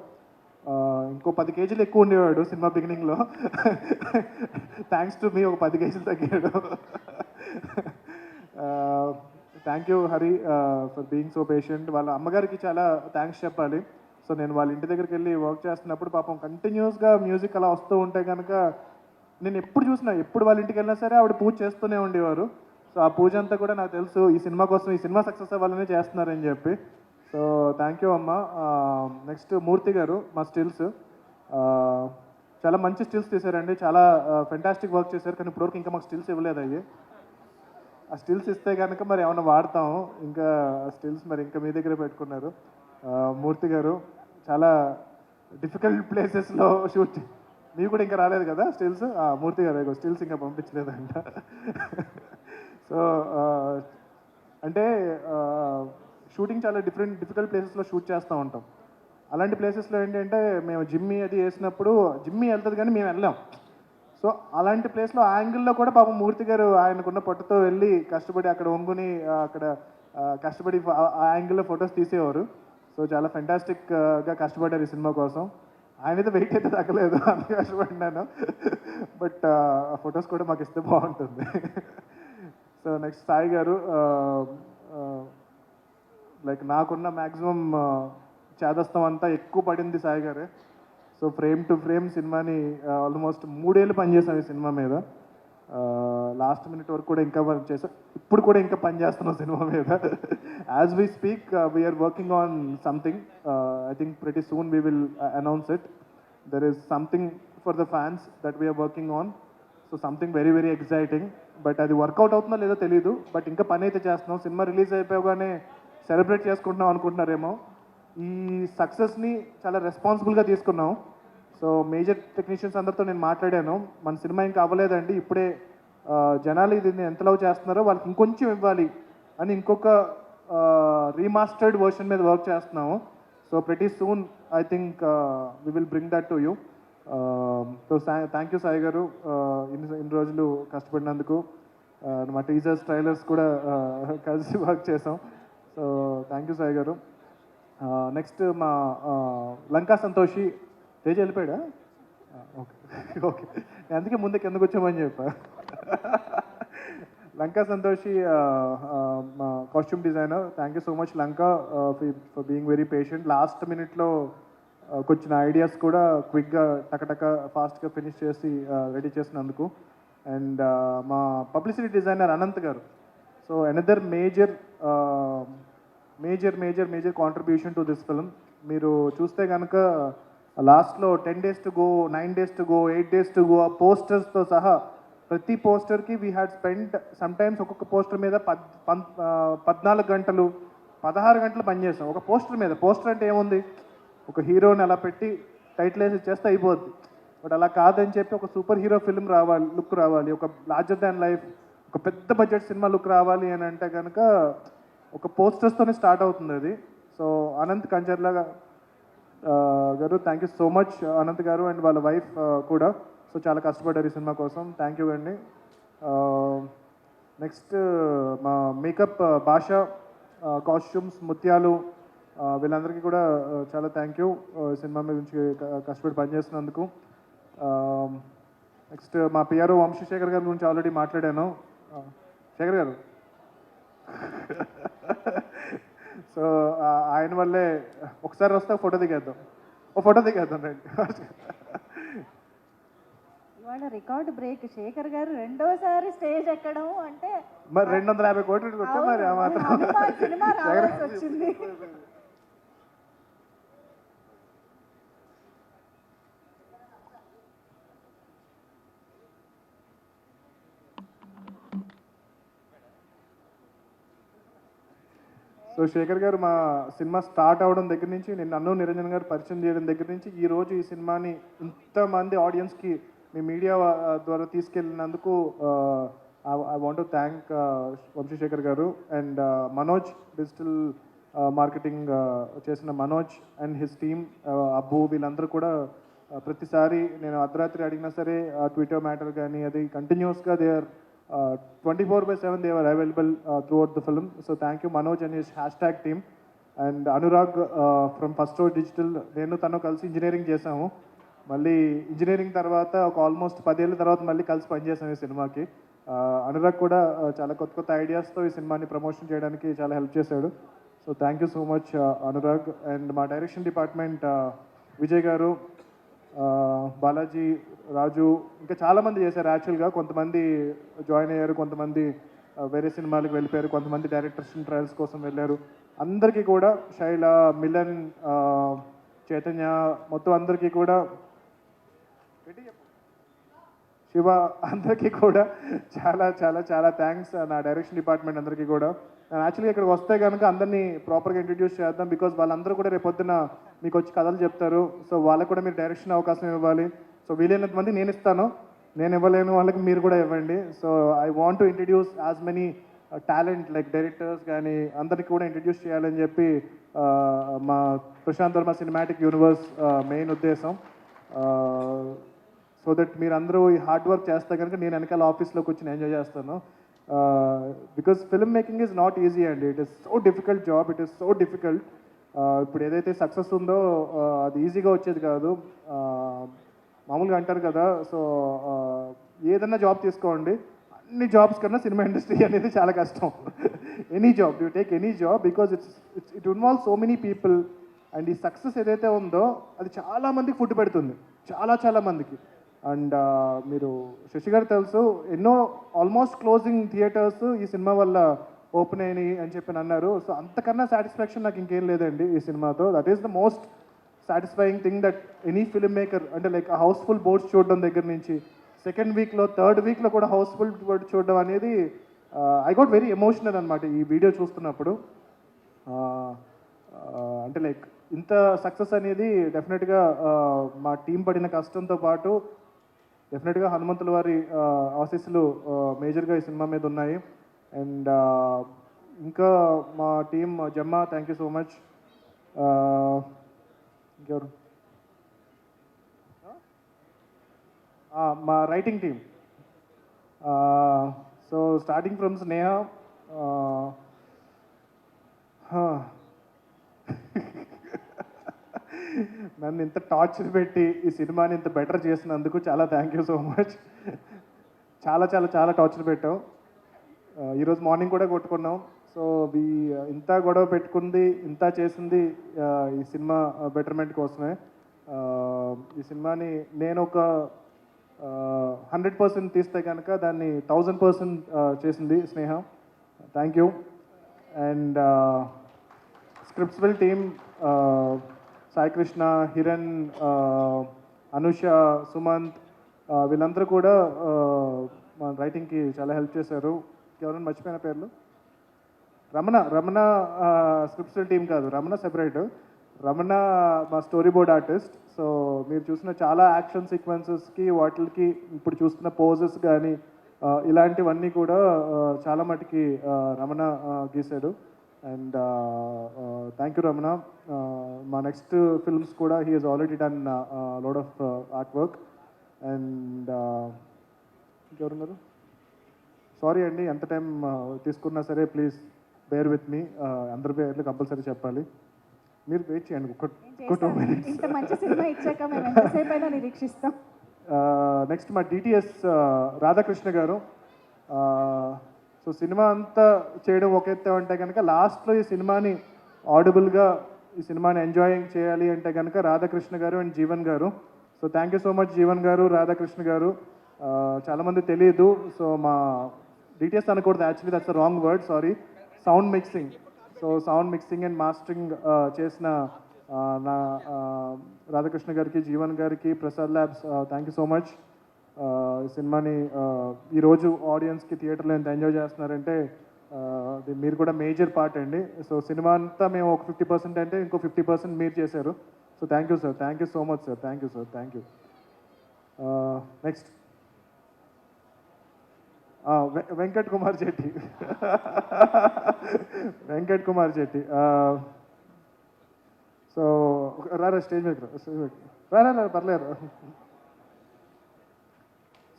ఇంకో 10 kgs ఎక్కువ ఉండేవాడు సినిమా బిగినింగ్లో. థ్యాంక్స్ టు మీ ఒక 10 kgs తగ్గాడు. Thank you Hari for being so patient. వాళ్ళ అమ్మగారికి చాలా థ్యాంక్స్ చెప్పాలి. సో నేను వాళ్ళ ఇంటి దగ్గరికి వెళ్ళి వర్క్ చేస్తున్నప్పుడు పాపం కంటిన్యూస్గా మ్యూజిక్ అలా వస్తూ ఉంటే కనుక నేను ఎప్పుడు వాళ్ళ ఇంటికి వెళ్ళినా సరే ఆవిడ పూజ చేస్తూనే ఉండేవారు. సో ఆ పూజ అంతా కూడా నాకు తెలుసు ఈ సినిమా సక్సెస్ అవ్వాలనే చేస్తున్నారని చెప్పి. సో థ్యాంక్ యూ అమ్మ. నెక్స్ట్ మూర్తి గారు, మా స్టిల్స్ చాలా మంచి స్టిల్స్ తీశారండి, చాలా ఫెంటాస్టిక్ వర్క్ చేశారు. కానీ ఇప్పటివరకు ఇంకా మాకు స్టిల్స్ ఇవ్వలేదు. అయ్యి ఆ స్టిల్స్ ఇస్తే కనుక మరి ఏమైనా వాడతాము. ఇంకా స్టిల్స్ మరి ఇంకా మీ దగ్గరే పెట్టుకున్నారు. మూర్తి గారు చాలా డిఫికల్ట్ ప్లేసెస్లో షూట్, మీకు కూడా ఇంకా రాలేదు కదా స్టిల్స్? మూర్తి గారు స్టిల్స్ ఇంకా పంపించలేదంట. సో అంటే షూటింగ్ చాలా డిఫికల్ట్ ప్లేసెస్లో షూట్ చేస్తూ ఉంటాం. అలాంటి ప్లేసెస్లో ఏంటంటే మేము జిమ్మి అది వేసినప్పుడు జిమ్మి వెళ్తుంది కానీ మేము వెళ్ళాం. సో అలాంటి ప్లేస్లో ఆ యాంగిల్లో కూడా పాపం మూర్తి గారు ఆయనకున్న పట్టుతో వెళ్ళి కష్టపడి అక్కడ వంగుని అక్కడ కష్టపడి ఆ యాంగిల్లో ఫొటోస్ తీసేవారు. సో చాలా ఫెంటాస్టిక్గా కష్టపడ్డారు ఈ సినిమా కోసం. ఆయనైతే వెయిట్ అయితే తగ్గలేదు, అంత కష్టపడినాను. బట్ ఆ ఫొటోస్ కూడా మాకు ఇస్తే బాగుంటుంది. సో నెక్స్ట్ సాయి గారు, లైక్ నాకున్న మ్యాక్సిమం చేదస్తం అంతా ఎక్కువ పడింది సాయి గారే. సో ఫ్రేమ్ టు ఫ్రేమ్ సినిమాని ఆల్మోస్ట్ 3 ఏళ్ళు పనిచేసాం ఈ సినిమా మీద. లాస్ట్ మినిట్ వరకు కూడా ఇంకా వర్క్ చేసాం, ఇప్పుడు కూడా ఇంకా పనిచేస్తున్నాం సినిమా మీద. As we speak we're working on something. I think pretty soon we will announce it. There is something for the fans that we're working on. So something very exciting. But అది work out అవుతుందో లేదో తెలీదు, but ఇంకా పని అయితే చేస్తున్నాం. Cinema release అయిపోగానే celebrate చేసుకుంటున్నాం అనుకుంటున్నారేమో. ఈ సక్సెస్ని చాలా రెస్పాన్సిబుల్గా తీసుకున్నాం. సో మేజర్ టెక్నీషియన్స్ అందరితో నేను మాట్లాడాను, మన సినిమా ఇంకా అవ్వలేదండి, ఇప్పుడే జనాలు దీన్ని ఎంత లవ్ చేస్తున్నారో వాళ్ళకి ఇంకొంచెం ఇవ్వాలి అని ఇంకొక రీమాస్టర్డ్ వర్షన్ మీద వర్క్ చేస్తున్నాము. So pretty soon I think we will bring that to you. So thank you Sai గారు, ఇన్ని రోజులు కష్టపడినందుకు. మా టీజర్స్ ట్రైలర్స్ కూడా కలిసి వర్క్ చేసాం. సో థ్యాంక్ యూ సాయి గారు. నెక్స్ట్ మా లంకా సంతోషి, తేజ వెళ్ళిపోయాడా? ఓకే, అందుకే ముందుకు ఎందుకు వచ్చామని చెప్పా. లంకా సంతోషి మా costume designer. Thank you so much Lanka for being very patient. Last మినిట్లో కొంచెం ఐడియాస్ కూడా క్విక్గా టకటక ఫాస్ట్గా ఫినిష్ చేసి రెడీ చేసినందుకు. అండ్ మా పబ్లిసిటీ డిజైనర్ అనంత్ గారు. So another major major contribution to this film. మీరు చూస్తే కనుక లాస్ట్లో 10 days to go, 9 days to go, 8 days to go ఆ పోస్టర్స్తో సహా ప్రతి పోస్టర్కి వీ హ్యాడ్ స్పెండ్ సమ్టైమ్స్ ఒక్కొక్క పోస్టర్ మీద 14 గంటలు 16 గంటలు పనిచేస్తాం ఒక పోస్టర్ మీద. పోస్టర్ అంటే ఏముంది, ఒక హీరోని అలా పెట్టి టైటిల్ వేసి చేస్తే అయిపోద్ది. బట్ అలా కాదని చెప్పి ఒక సూపర్ హీరో ఫిల్మ్ రావాలి, లుక్ రావాలి, ఒక లార్జర్ దాన్ లైఫ్, ఒక పెద్ద బడ్జెట్ సినిమా లుక్ రావాలి అని అంటే కనుక ఒక పోస్టర్స్తోనే స్టార్ట్ అవుతుంది అది. సో అనంత్ కంచర్ల గారు, thank you so much Anant గారు అండ్ వాళ్ళ వైఫ్ కూడా. సో చాలా కష్టపడ్డారు ఈ సినిమా కోసం, థ్యాంక్ యూ అండి. నెక్స్ట్ మా మేకప్ భాష, కాస్ట్యూమ్స్ ముత్యాలు, వీళ్ళందరికీ కూడా చాలా థ్యాంక్ యూ సినిమా మీద నుంచి కష్టపడి పనిచేస్తున్నందుకు. నెక్స్ట్ మా పిఆర్ఓ వంశీశేఖర్ గారి గురించి ఆల్రెడీ మాట్లాడాను. శేఖర్ గారు సో ఆయన వల్లే ఒకసారి వస్తే ఫోటో దిగేద్దాం, రండి. ఇవాళ రికార్డు బ్రేక్. శేఖర్ గారు రెండోసారి స్టేజ్ ఎక్కడం అంటే మరి 250 కోట్లు కొట్టా మరి ఆ మాత్రం సినిమా రావాల్సి వచ్చింది. సో శేఖర్ గారు మా సినిమా స్టార్ట్ అవడం దగ్గర నుంచి, నేను నన్ను నిరంజన్ గారు పరిచయం చేయడం దగ్గర నుంచి ఈ రోజు ఈ సినిమాని ఇంతమంది ఆడియన్స్కి మీ మీడియా ద్వారా తీసుకెళ్ళినందుకు I want to thank Vamsishekar గారు అండ్ మనోజ్, డిజిటల్ మార్కెటింగ్ చేసిన Manoj and his team, Abbu, వీళ్ళందరూ కూడా ప్రతిసారి నేను అర్ధరాత్రి అడిగినా సరే ట్విట్టర్ మ్యాటర్ కానీ అది కంటిన్యూస్గా they are 24/7 they were available throughout the film. So thank you Manoj and his hashtag team. And Anurag from First Row Digital, నేను తను కలిసి ఇంజనీరింగ్ చేసాము. మళ్ళీ ఇంజనీరింగ్ తర్వాత ఒక ఆల్మోస్ట్ 10 ఏళ్ళ తర్వాత మళ్ళీ కలిసి పనిచేసాము ఈ సినిమాకి. అనురాగ్ కూడా చాలా కొత్త ఐడియాస్తో ఈ సినిమాని ప్రమోషన్ చేయడానికి చాలా హెల్ప్ చేశాడు. So thank you so much Anurag. And మా డైరెక్షన్ డిపార్ట్మెంట్ విజయ్ గారు, బాలాజీ, రాజు, ఇంకా చాలామంది చేశారు. యాక్చువల్గా కొంతమంది జాయిన్ అయ్యారు, కొంతమంది వేరే సినిమాలకు వెళ్ళిపోయారు, కొంతమంది డైరెక్టర్స్ ట్రయల్స్ కోసం వెళ్ళారు. అందరికీ కూడా, శైల, మిలన్, చైతన్య, మొత్తం అందరికీ కూడా, శివ, అందరికీ కూడా చాలా చాలా చాలా థ్యాంక్స్. నా డైరెక్షన్ డిపార్ట్మెంట్ అందరికీ కూడా. నేను యాక్చువల్గా ఇక్కడికి వస్తే కనుక అందరినీ ప్రాపర్గా ఇంట్రడ్యూస్ చేద్దాం, బికాజ్ వాళ్ళందరూ కూడా రేపు పొద్దున మీకు వచ్చి కథలు చెప్తారు. సో వాళ్ళకు కూడా మీరు డైరెక్షన్ అవకాశం ఇవ్వాలి. సో వీలైనంత మంది నేను ఇస్తాను, నేను ఇవ్వలేను వాళ్ళకి మీరు కూడా ఇవ్వండి. So I want to introduce as many talent like directors కానీ అందరికీ కూడా ఇంట్రడ్యూస్ చేయాలని చెప్పి మా Prashanth Varma cinematic universe main ఉద్దేశం. సో దట్ మీరు అందరూ ఈ హార్డ్ వర్క్ చేస్తే కనుక నేను వెనకాల ఆఫీస్లోకి వచ్చి నేను ఎంజాయ్ చేస్తాను. Because film making is not easy అండి, it is so difficult job, it is so difficult. ఇప్పుడు ఏదైతే సక్సెస్ ఉందో అది ఈజీగా వచ్చేది కాదు. మామూలుగా అంటారు కదా, సో ఏదన్నా జాబ్ తీసుకోండి, అన్ని జాబ్స్ కన్నా సినిమా ఇండస్ట్రీ అనేది చాలా కష్టం. Any job, you take any job, because it involve so many people. And ఈ సక్సెస్ ఏదైతే ఉందో అది చాలా మందికి ఫుడ్ పెడుతుంది, చాలా మందికి. అండ్ మీరు శశి గారు తెలుసు, ఎన్నో ఆల్మోస్ట్ క్లోజింగ్ థియేటర్స్ ఈ సినిమా వల్ల ఓపెన్ అయినాయి అని చెప్పి అన్నారు. సో అంతకన్నా సాటిస్ఫాక్షన్ నాకు ఇంకేం లేదండి ఈ సినిమాతో. That is the most satisfying thing that any film maker, అంటే లైక్ హౌస్ఫుల్ బోర్డ్స్ చూడడం దగ్గర నుంచి సెకండ్ వీక్లో, థర్డ్ వీక్లో కూడా హౌస్ఫుల్ బోర్డ్ చూడడం అనేది ఐ గాట్ వెరీ ఎమోషనల్ అనమాట ఈ వీడియో చూస్తున్నప్పుడు. అంటే లైక్ ఇంత సక్సెస్ అనేది డెఫినెట్గా మా టీం పడిన కష్టంతో పాటు డెఫినెట్గా హనుమంతుల వారి ఆశీస్సులు మేజర్గా ఈ సినిమా మీద ఉన్నాయి. అండ్ ఇంకా మా team Jamma, thank you so much. ఇంకెవరు, మా writing team. So starting from Sneha, నన్ను ఇంత టార్చర్ పెట్టి ఈ సినిమాని ఇంత బెటర్ చేసినందుకు చాలా థ్యాంక్ యూ సో మచ్. చాలా టార్చర్ పెట్టాం. ఈరోజు మార్నింగ్ కూడా కొట్టుకున్నాం. సో ఇంత గొడవ పెట్టుకుంది, ఇంత చేసింది ఈ సినిమా బెటర్మెంట్ కోసమే. ఈ సినిమాని నేను ఒక 100% తీస్తే కనుక దాన్ని 1000% చేసింది స్నేహ. Thank you. అండ్ స్క్రిప్ట్స్విల్ టీమ్, సాయి కృష్ణ, హిరణ్, అనుష, సుమంత్, వీళ్ళందరూ కూడా మా రైటింగ్కి చాలా హెల్ప్ చేశారు. ఎవరైనా మర్చిపోయిన పేర్లు? రమణ స్క్రిప్ట్స్విల్ టీం కాదు, రమణ సెపరేట్. రమణ మా స్టోరీ బోర్డ్ ఆర్టిస్ట్. సో మీరు చూసిన చాలా యాక్షన్ సీక్వెన్సెస్కి వాటికి ఇప్పుడు చూస్తున్న పోజెస్ కానీ ఇలాంటివన్నీ కూడా చాలా మటుకి రమణ గీశాడు. And thank you Ramana. మా నెక్స్ట్ ఫిల్మ్స్ కూడా he has already done lot of art work. And ఇంకెవరున్నారు? సారీ అండి, ఎంత టైం తీసుకున్నా సరే ప్లీజ్ బేర్ విత్ మీ. అందరి పేర్లు కంపల్సరీ చెప్పాలి. మీరు వెయిట్ చేయండి ఒక 2 minutes. ఇంత మంచి సినిమా ఇచ్చాక మేము ఎంతసేపు అయినా నిరీక్షిస్తాం. నెక్స్ట్ మా డిటిఎస్ రాధాకృష్ణ గారు. సో సినిమా అంతా చేయడం ఒక ఎత్తు అంటే కనుక లాస్ట్లో ఈ సినిమాని ఆడిబుల్గా ఈ సినిమాని ఎంజాయింగ్ చేయాలి అంటే కనుక రాధాకృష్ణ గారు అండ్ జీవన్ గారు. So thank you so much Jeevan గారు, రాధాకృష్ణ గారు. చాలామంది తెలియదు. సో మా డిటిఎస్ అనకూడదు, actually that's the wrong word, sorry. Sound mixing. So sound mixing and mastering చేసిన నా రాధాకృష్ణ గారికి, జీవన్ గారికి, Prasad labs, thank you so much. ఈ సినిమాని ఈరోజు ఆడియన్స్కి థియేటర్లో ఎంత ఎంజాయ్ చేస్తున్నారంటే మీరు కూడా మేజర్ పార్ట్ అండి. సో సినిమా అంతా మేము ఒక 50% అంటే ఇంకో 50% మీరు చేశారు. So thank you sir, thank you so much sir, thank you sir, thank you. Next Venkat Kumar Chetty. Venkat Kumar Chetty. So రారా స్టేజ్ మీద రా పర్లేదు.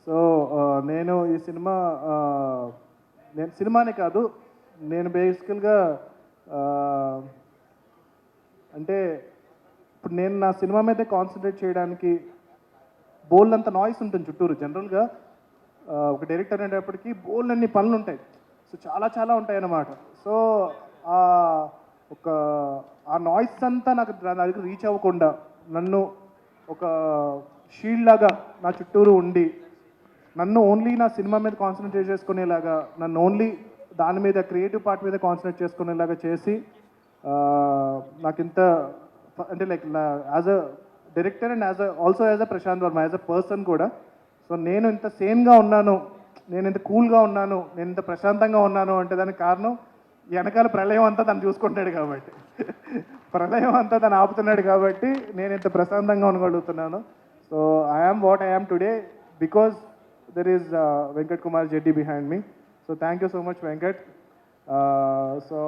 సో నేను ఈ సినిమానే కాదు, నేను బేసికల్గా అంటే ఇప్పుడు నేను నా సినిమా మీదే కాన్సన్ట్రేట్ చేయడానికి బోల్డ్ అంత నాయిస్ ఉంటుంది చుట్టూరు. జనరల్గా ఒక డైరెక్టర్ అనేటప్పటికీ బోల్డ్ అన్ని పనులు ఉంటాయి. సో చాలా ఉంటాయి అన్నమాట. సో ఆ నాయిస్ అంతా నాకు నా దగ్గర రీచ్ అవ్వకుండా నన్ను ఒక షీల్డ్ లాగా నా చుట్టూరు ఉండి నన్ను ఓన్లీ నా సినిమా మీద కాన్సన్ట్రేట్ చేసుకునేలాగా, నన్ను ఓన్లీ దాని మీద క్రియేటివ్ పార్ట్ మీద కాన్సన్ట్రేట్ చేసుకునేలాగా చేసి నాకు ఇంత అంటే like as a director and also as a Prashanth Varma as a person కూడా. సో నేను ఇంత సేన్గా ఉన్నాను, నేను ఇంత కూల్గా ఉన్నాను, నేను ఇంత ప్రశాంతంగా ఉన్నాను అంటే దానికి కారణం వెనకాల ప్రళయం అంతా తను చూసుకుంటాడు కాబట్టి, ప్రళయం అంతా తను ఆపుతున్నాడు కాబట్టి నేను ఇంత ప్రశాంతంగా ఉండగలుగుతున్నాను. So I am what I am today because there is Venkat Kumar జెడ్డి behind me. So thank you so much Venkat. So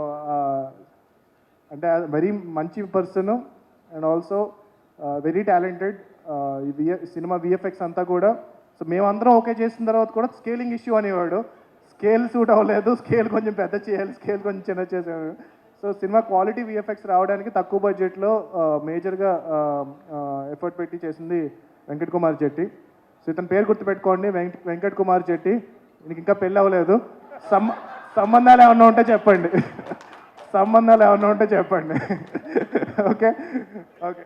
అంటే వెరీ మంచి person and also very talented. సినిమా విఎఫ్ఎక్స్ అంతా కూడా సో మేమందరం ఓకే చేసిన తర్వాత కూడా స్కేలింగ్ ఇష్యూ అనేవాడు. స్కేల్ సూట్ అవ్వలేదు, స్కేల్ కొంచెం పెద్ద చేయాలి, స్కేల్ కొంచెం చిన్న చేసేవాడు. సో సినిమా క్వాలిటీ విఎఫ్ఎక్స్ రావడానికి తక్కువ బడ్జెట్లో మేజర్గా ఎఫర్ట్ పెట్టి చేసింది వెంకట్ కుమార్ జెట్టి. సో ఇతని పేరు గుర్తుపెట్టుకోండి, వెంకట్ కుమార్ జెట్టి. నీకు ఇంకా పెళ్ళి అవ్వలేదు, సంబంధాలు ఏమన్నా ఉంటే చెప్పండి, సంబంధాలు ఏమన్నా ఉంటే చెప్పండి. Okay okay.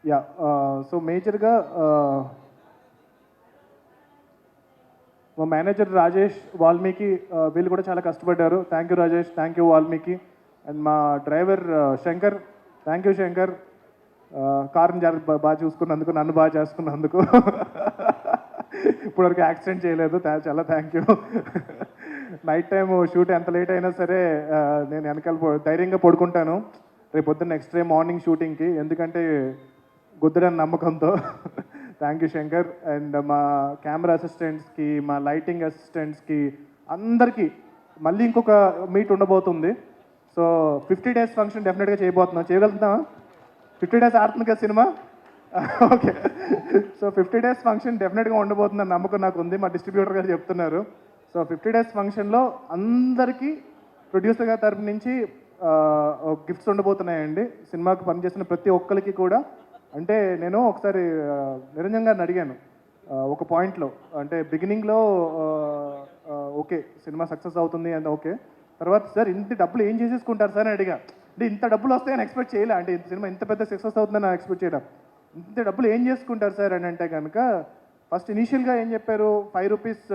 యా సో మేజర్గా మా మేనేజర్ రాజేష్, వాల్మీకి, వీళ్ళు కూడా చాలా కష్టపడ్డారు. Thank you Rajesh, thank you Valmiki. And మా driver Shankar, thank you Shankar. కార్ని బాగా చూసుకున్నందుకు, నన్ను బాగా చేసుకున్నందుకు. ఇప్పటివరకు యాక్సిడెంట్ చేయలేదు, చాలా thank you. Night time shoot ఎంత లేట్ అయినా సరే నేను వెనకాల ధైర్యంగా పడుకుంటాను రేపు పొద్దున్న నెక్స్ట్ డే మార్నింగ్ షూటింగ్కి, ఎందుకంటే గుద్దరని నమ్మకంతో. Thank you Shankar. అండ్ మా కెమెరా అసిస్టెంట్స్కి, మా లైటింగ్ అసిస్టెంట్స్కి అందరికీ మళ్ళీ ఇంకొక మీట్ ఉండబోతుంది. సో 50 days ఫంక్షన్ డెఫినెట్గా చేయబోతున్నాం. చేయగలుగుతామా? 50 days ఆడుతుంది కదా cinema. Okay. So 50 days function డెఫినెట్గా ఉండబోతుందని నమ్మకం నాకు ఉంది, మా డిస్ట్రిబ్యూటర్ గారు చెప్తున్నారు. సో 50 days ఫంక్షన్లో అందరికీ ప్రొడ్యూసర్ గారి తరపు నుంచి గిఫ్ట్స్ ఉండబోతున్నాయండి. సినిమాకి పనిచేసిన ప్రతి ఒక్కరికి కూడా. అంటే నేను ఒకసారి నిరంజన్ గారిని అడిగాను ఒక పాయింట్లో, అంటే బిగినింగ్లో ఓకే సినిమా సక్సెస్ అవుతుంది అండ్ ఓకే, తర్వాత సార్ ఇంత డబ్బులు ఏం చేసేసుకుంటారు సార్ అని అడిగా. అంటే ఇంత డబ్బులు వస్తాయని ఎక్స్పెక్ట్ చేయలే, అంటే ఇంత సినిమా ఇంత పెద్ద సక్సెస్ అవుతుందని నాకు ఎక్స్పెక్ట్ చేయడం. ఇంత డబ్బులు ఏం చేసుకుంటారు సార్ అని అంటే కనుక ఫస్ట్ ఇనీషియల్గా ఏం చెప్పారు, 5 రూపీస్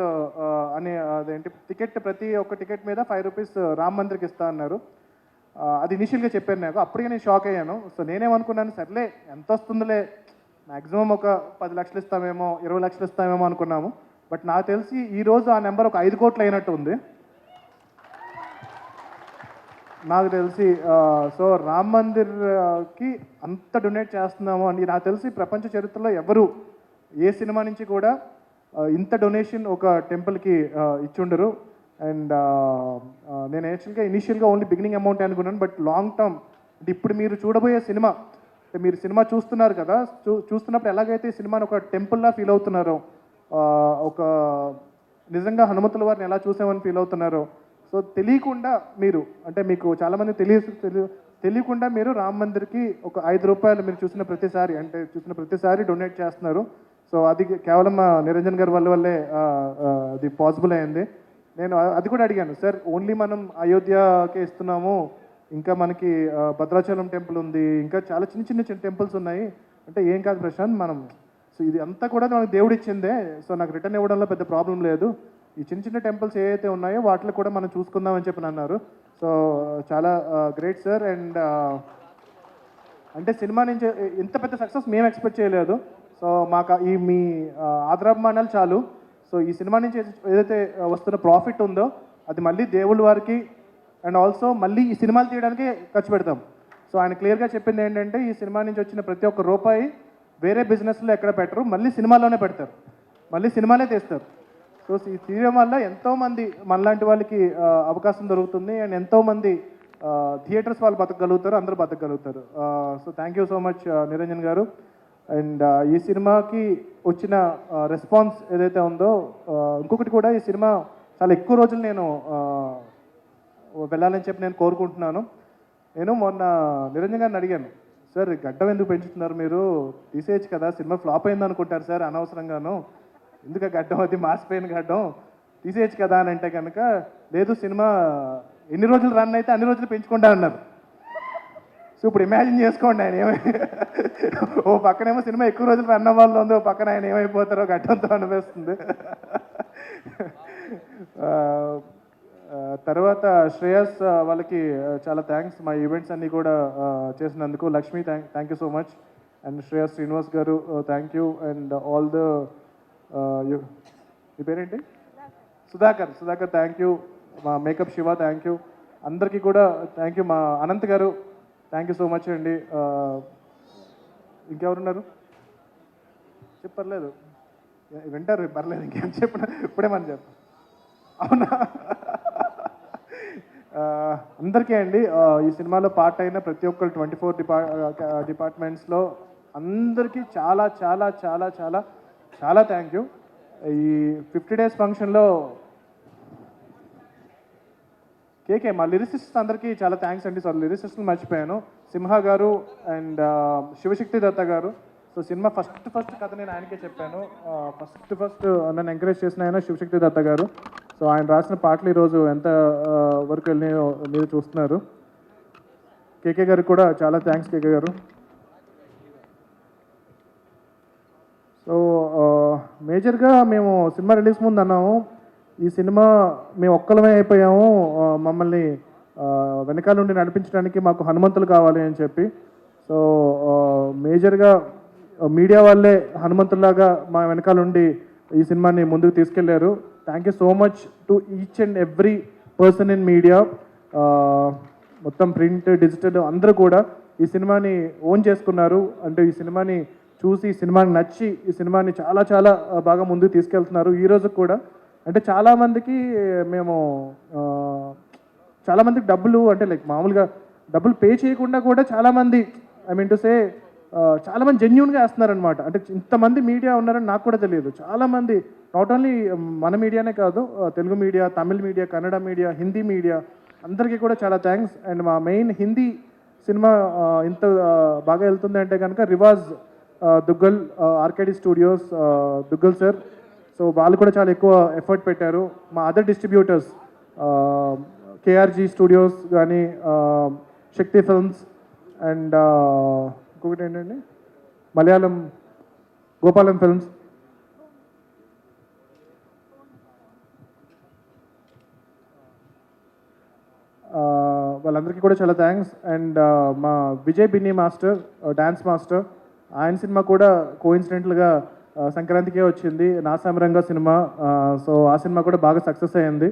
అని అదేంటి టికెట్, ప్రతి ఒక్క టికెట్ మీద 5 రూపీస్ రామ్ మందిర్కి ఇస్తా అన్నారు. అది ఇనీషియల్గా చెప్పారు నాకు. అప్పటికే నేను షాక్ అయ్యాను. సో నేనేమనుకున్నాను, సర్లే ఎంత వస్తుందిలే, మ్యాక్సిమం ఒక 10 లక్షలు ఇస్తామేమో, 20 లక్షలు ఇస్తామేమో అనుకున్నాము. బట్ నాకు తెలిసి ఈరోజు ఆ నెంబర్ ఒక 5 కోట్లు అయినట్టు ఉంది నాకు తెలిసి. సో రామ్ మందిర్కి అంత డొనేట్ చేస్తున్నాము అని నాకు తెలిసి ప్రపంచ చరిత్రలో ఎవరు ఏ సినిమా నుంచి కూడా ఇంత డొనేషన్ ఒక టెంపుల్కి ఇచ్చుండరు. అండ్ నేను యాక్చువల్గా ఇనీషియల్గా ఓన్లీ బిగినింగ్ అమౌంట్ అనుకున్నాను. బట్ లాంగ్ టర్మ్ అంటే ఇప్పుడు మీరు చూడబోయే సినిమా, అంటే మీరు సినిమా చూస్తున్నారు కదా, చూస్తున్నప్పుడు ఎలాగైతే ఈ సినిమాని ఒక టెంపుల్లా ఫీల్ అవుతున్నారో, ఒక నిజంగా హనుమంతుల వారిని ఎలా చూసామని ఫీల్ అవుతున్నారో, సో తెలియకుండా మీరు, అంటే మీకు చాలామంది తెలియకుండా మీరు రామ్ మందిర్కి ఒక 5 రూపాయలు మీరు చూసిన ప్రతిసారి డొనేట్ చేస్తున్నారు. సో అది కేవలం మా నిరంజన్ గారి వల్లే అది పాసిబుల్ అయింది. నేను అది కూడా అడిగాను, సార్ ఓన్లీ మనం అయోధ్యకే ఇస్తున్నాము, ఇంకా మనకి భద్రాచలం టెంపుల్ ఉంది, ఇంకా చాలా చిన్న చిన్న టెంపుల్స్ ఉన్నాయి అంటే, ఏం కాదు ప్రశాంత్, మనం సో ఇది అంతా కూడా మనకు దేవుడు ఇచ్చిందే, సో నాకు రిటర్న్ ఇవ్వడంలో పెద్ద ప్రాబ్లం లేదు, ఈ చిన్న చిన్న టెంపుల్స్ ఏవైతే ఉన్నాయో వాటిలో కూడా మనం చూసుకుందామని చెప్పి అన్నారు. సో చాలా గ్రేట్ సార్. అండ్ అంటే సినిమా నుంచి ఇంత పెద్ద సక్సెస్ మేము ఎక్స్పెక్ట్ చేయలేదు. సో మాకు ఈ మీ ఆదరాభిమానాలు చాలు. సో ఈ సినిమా నుంచి ఏదైతే వస్తున్న ప్రాఫిట్ ఉందో అది మళ్ళీ దేవుళ్ళ వారికి అండ్ ఆల్సో మళ్ళీ ఈ సినిమాలు తీయడానికి ఖర్చు పెడతాం. సో ఆయన క్లియర్గా చెప్పింది ఏంటంటే, ఈ సినిమా నుంచి వచ్చిన ప్రతి ఒక్క రూపాయి వేరే బిజినెస్లో ఎక్కడ పెట్టరు, మళ్ళీ సినిమాలోనే పెడతారు, మళ్ళీ సినిమాలే తీస్తారు. సో ఈ తీయడం వల్ల ఎంతోమంది మనలాంటి వాళ్ళకి అవకాశం దొరుకుతుంది. అండ్ ఎంతోమంది థియేటర్స్ వాళ్ళు బతకగలుగుతారు, అందరూ బతకగలుగుతారు. So thank you so much Niranjan గారు. అండ్ ఈ సినిమాకి వచ్చిన రెస్పాన్స్ ఏదైతే ఉందో, ఇంకొకటి కూడా, ఈ సినిమా చాలా ఎక్కువ రోజులు నేను వెళ్ళాలని చెప్పి నేను కోరుకుంటున్నాను. నేను మొన్న నిరంజన్ గారిని అడిగాను, సార్ గడ్డం ఎందుకు పెంచుతున్నారు మీరు, తీసేయచ్చు కదా, సినిమా ఫ్లాప్ అయింది అనుకుంటారు సార్ అనవసరంగాను, ఎందుకు గడ్డం, అది మాసిపోయిన గడ్డం, తీసేయచ్చు కదా అని అంటే కనుక, లేదు సినిమా ఎన్ని రోజులు రన్ అయితే అన్ని రోజులు పెంచుకుంటా అన్నారు. సో ఇప్పుడు ఇమాజిన్ చేసుకోండి, ఆయన ఓ పక్కనేమో సినిమా ఎక్కువ రోజులు రన్ అవ్వాలని ఉంది, ఓ పక్కన ఆయన ఏమైపోతారో గడ్డంతో అనిపిస్తుంది. తర్వాత శ్రేయస్ వాళ్ళకి చాలా థ్యాంక్స్, మా ఈవెంట్స్ అన్నీ కూడా చేసినందుకు. Lakshmi thank you so much. And Shreyas Srinivas గారు thank you. And all the మీ పేరేంటి, సుధాకర్ థ్యాంక్ యూ. మా మేకప్ శివ థ్యాంక్ యూ. అందరికీ కూడా థ్యాంక్ యూ. మా అనంత్ గారు థ్యాంక్ యూ సో మచ్ అండి. ఇంకెవరున్నారు చెప్పర్లేదు, వింటారు పర్లేదు, ఇంకేం చెప్పిన ఇప్పుడే మనం చెప్ప అవునా. అందరికీ అండి, ఈ సినిమాలో పార్ట్ అయిన ప్రతి ఒక్కరు 24 డిపార్ట్మెంట్స్లో అందరికీ చాలా చాలా చాలా చాలా చాలా థ్యాంక్ యూ. ఈ 50 days ఫంక్షన్లో కేకే మా లిరిసిస్ట్ అందరికీ చాలా థ్యాంక్స్ అండి. సార్ లిరిసిస్ట్ని మర్చిపోయాను, సింహ గారు అండ్ శివశక్తి దత్త గారు. సో సినిమా ఫస్ట్ కథ నేను ఆయనకే చెప్పాను. ఫస్ట్ నన్ను ఎంకరేజ్ చేసిన ఆయన శివశక్తి దత్త గారు. సో ఆయన రాసిన పాటలు ఈరోజు ఎంత వరకు వెళ్ళినాయో మీరు చూస్తున్నారు. కేకే గారికి కూడా చాలా థ్యాంక్స్ కేకే గారు. సో మేజర్గా మేము సినిమా రిలీజ్ ముందు అన్నాము, ఈ సినిమా మేము ఒక్కలమే అయిపోయాము, మమ్మల్ని వెనకాల నుండి నడిపించడానికి మాకు హనుమంతులు కావాలి అని చెప్పి. సో మేజర్గా మీడియా వాళ్ళే హనుమంతుల్లాగా మా వెనకాల నుండి ఈ సినిమాని ముందుకు తీసుకెళ్లారు. Thank you so much to each and every person in media. మొత్తం ప్రింట్ డిజిటల్ అందరూ కూడా ఈ సినిమాని ఓన్ చేసుకున్నారు. అంటే ఈ సినిమాని చూసి, ఈ సినిమాని నచ్చి, ఈ సినిమాని చాలా చాలా బాగా ముందుకు తీసుకెళ్తున్నారు. ఈరోజు కూడా అంటే చాలామందికి చాలామందికి డబ్బులు అంటే లైక్ మామూలుగా డబ్బులు పే చేయకుండా కూడా చాలామంది, ఐ మీన్ టు సే చాలామంది జెన్యూన్గా వేస్తున్నారనమాట. అంటే ఇంతమంది మీడియా ఉన్నారని నాకు కూడా తెలియదు. చాలామంది నాట్ ఓన్లీ మన మీడియానే కాదు, Telugu media, Tamil media, Kannada media, Hindi media అందరికీ కూడా చాలా థ్యాంక్స్. అండ్ మా మెయిన్ హిందీ సినిమా ఇంత బాగా వెళ్తుంది అంటే కనుక Rivaaz Duggal, RKD studios Duggal sir. So వాళ్ళు కూడా చాలా ఎక్కువ ఎఫర్ట్ పెట్టారు. మా అదర్ డిస్ట్రిబ్యూటర్స్ కేఆర్జీ స్టూడియోస్ కానీ శక్తి ఫిల్మ్స్ అండ్ ఇంకొకటి ఏంటండి మలయాళం గోపాలం ఫిల్మ్స్, వాళ్ళందరికీ కూడా చాలా థ్యాంక్స్. అండ్ మా Vijay Binny master dance master, ఆయన సినిమా కూడా కోఇన్సిడెంటల్గా సంక్రాంతికే వచ్చింది, నా సమరంగా సినిమా. సో ఆ సినిమా కూడా బాగా సక్సెస్ అయ్యింది.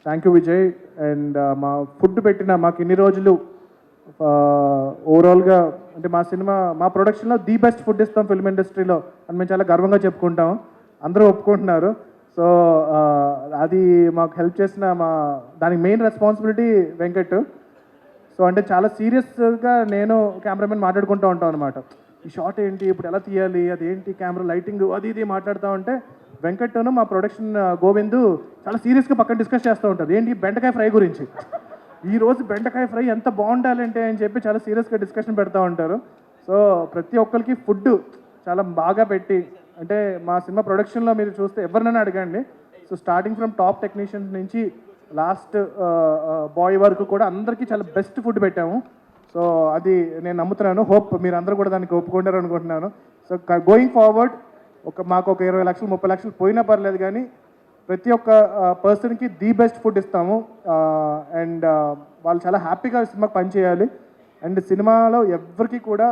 Thank you Vijay. అండ్ మా ఫుడ్ పెట్టిన మాకు ఇన్ని రోజులు ఓవరాల్గా అంటే మా సినిమా మా ప్రొడక్షన్లో ది బెస్ట్ ఫుడ్ ఇస్తాం ఫిల్మ్ ఇండస్ట్రీలో అని మేము చాలా గర్వంగా చెప్పుకుంటాం, అందరూ ఒప్పుకుంటున్నారు. సో అది మాకు హెల్ప్ చేసిన దానికి మెయిన్ రెస్పాన్సిబిలిటీ వెంకట్. సో అంటే చాలా సీరియస్గా నేను కెమెరామెన్ మాట్లాడుకుంటూ ఉంటాం అనమాట, ఈ షాట్ ఏంటి, ఇప్పుడు ఎలా తీయాలి, అదేంటి కెమెరా లైటింగ్ అది ఇది మాట్లాడుతూ ఉంటే వెంకట్ను మా ప్రొడక్షన్ గోవిందు చాలా సీరియస్గా పక్కన డిస్కస్ చేస్తూ ఉంటారు, ఏంటి బెండకాయ ఫ్రై గురించి, ఈరోజు బెండకాయ ఫ్రై ఎంత బాగుండాలంటే అని చెప్పి చాలా సీరియస్గా డిస్కషన్ పెడతా ఉంటారు. సో ప్రతి ఒక్కరికి ఫుడ్ చాలా బాగా పెట్టి, అంటే మా సినిమా ప్రొడక్షన్లో మీరు చూస్తే ఎవరినైనా అడగండి, so starting from top technicians నుంచి లాస్ట్ బాయ్ వరకు కూడా అందరికీ చాలా బెస్ట్ ఫుడ్ పెట్టాము. సో అది నేను నమ్ముతున్నాను, హోప్ మీరు అందరూ కూడా దానికి ఒప్పుకుంటారు అనుకుంటున్నాను. సో గోయింగ్ ఫార్వర్డ్ మాకు ఒక 20 లక్షలు 30 లక్షలు పోయినా పర్లేదు కానీ ప్రతి ఒక్క పర్సన్కి ది బెస్ట్ ఫుడ్ ఇస్తాము. అండ్ వాళ్ళు చాలా హ్యాపీగా సినిమాకి పనిచేయాలి. అండ్ సినిమాలో ఎవరికి కూడా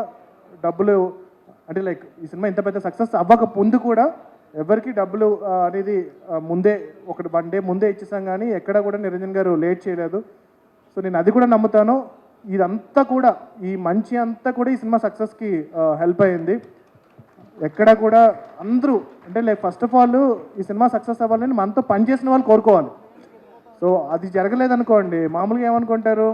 డబ్బులు అంటే లైక్ ఈ సినిమా ఇంత పెద్ద సక్సెస్ అవ్వక ముందు కూడా ఎవరికి డబ్బులు అనేది ముందే ఒకటి 1 డే ముందే ఇచ్చేసాం కానీ ఎక్కడ కూడా నిరంజన్ గారు లేట్ చేయలేదు. సో నేను అది కూడా నమ్ముతాను. ఇదంతా కూడా ఈ మంచి అంతా కూడా ఈ సినిమా సక్సెస్కి హెల్ప్ అయింది. ఎక్కడ కూడా అందరూ అంటే లైక్ ఫస్ట్ ఆఫ్ ఆల్ ఈ సినిమా సక్సెస్ అవ్వాలని మనతో పనిచేసిన వాళ్ళు కోరుకోవాలి. సో అది జరగలేదనుకోండి, మామూలుగా ఏమనుకుంటారు,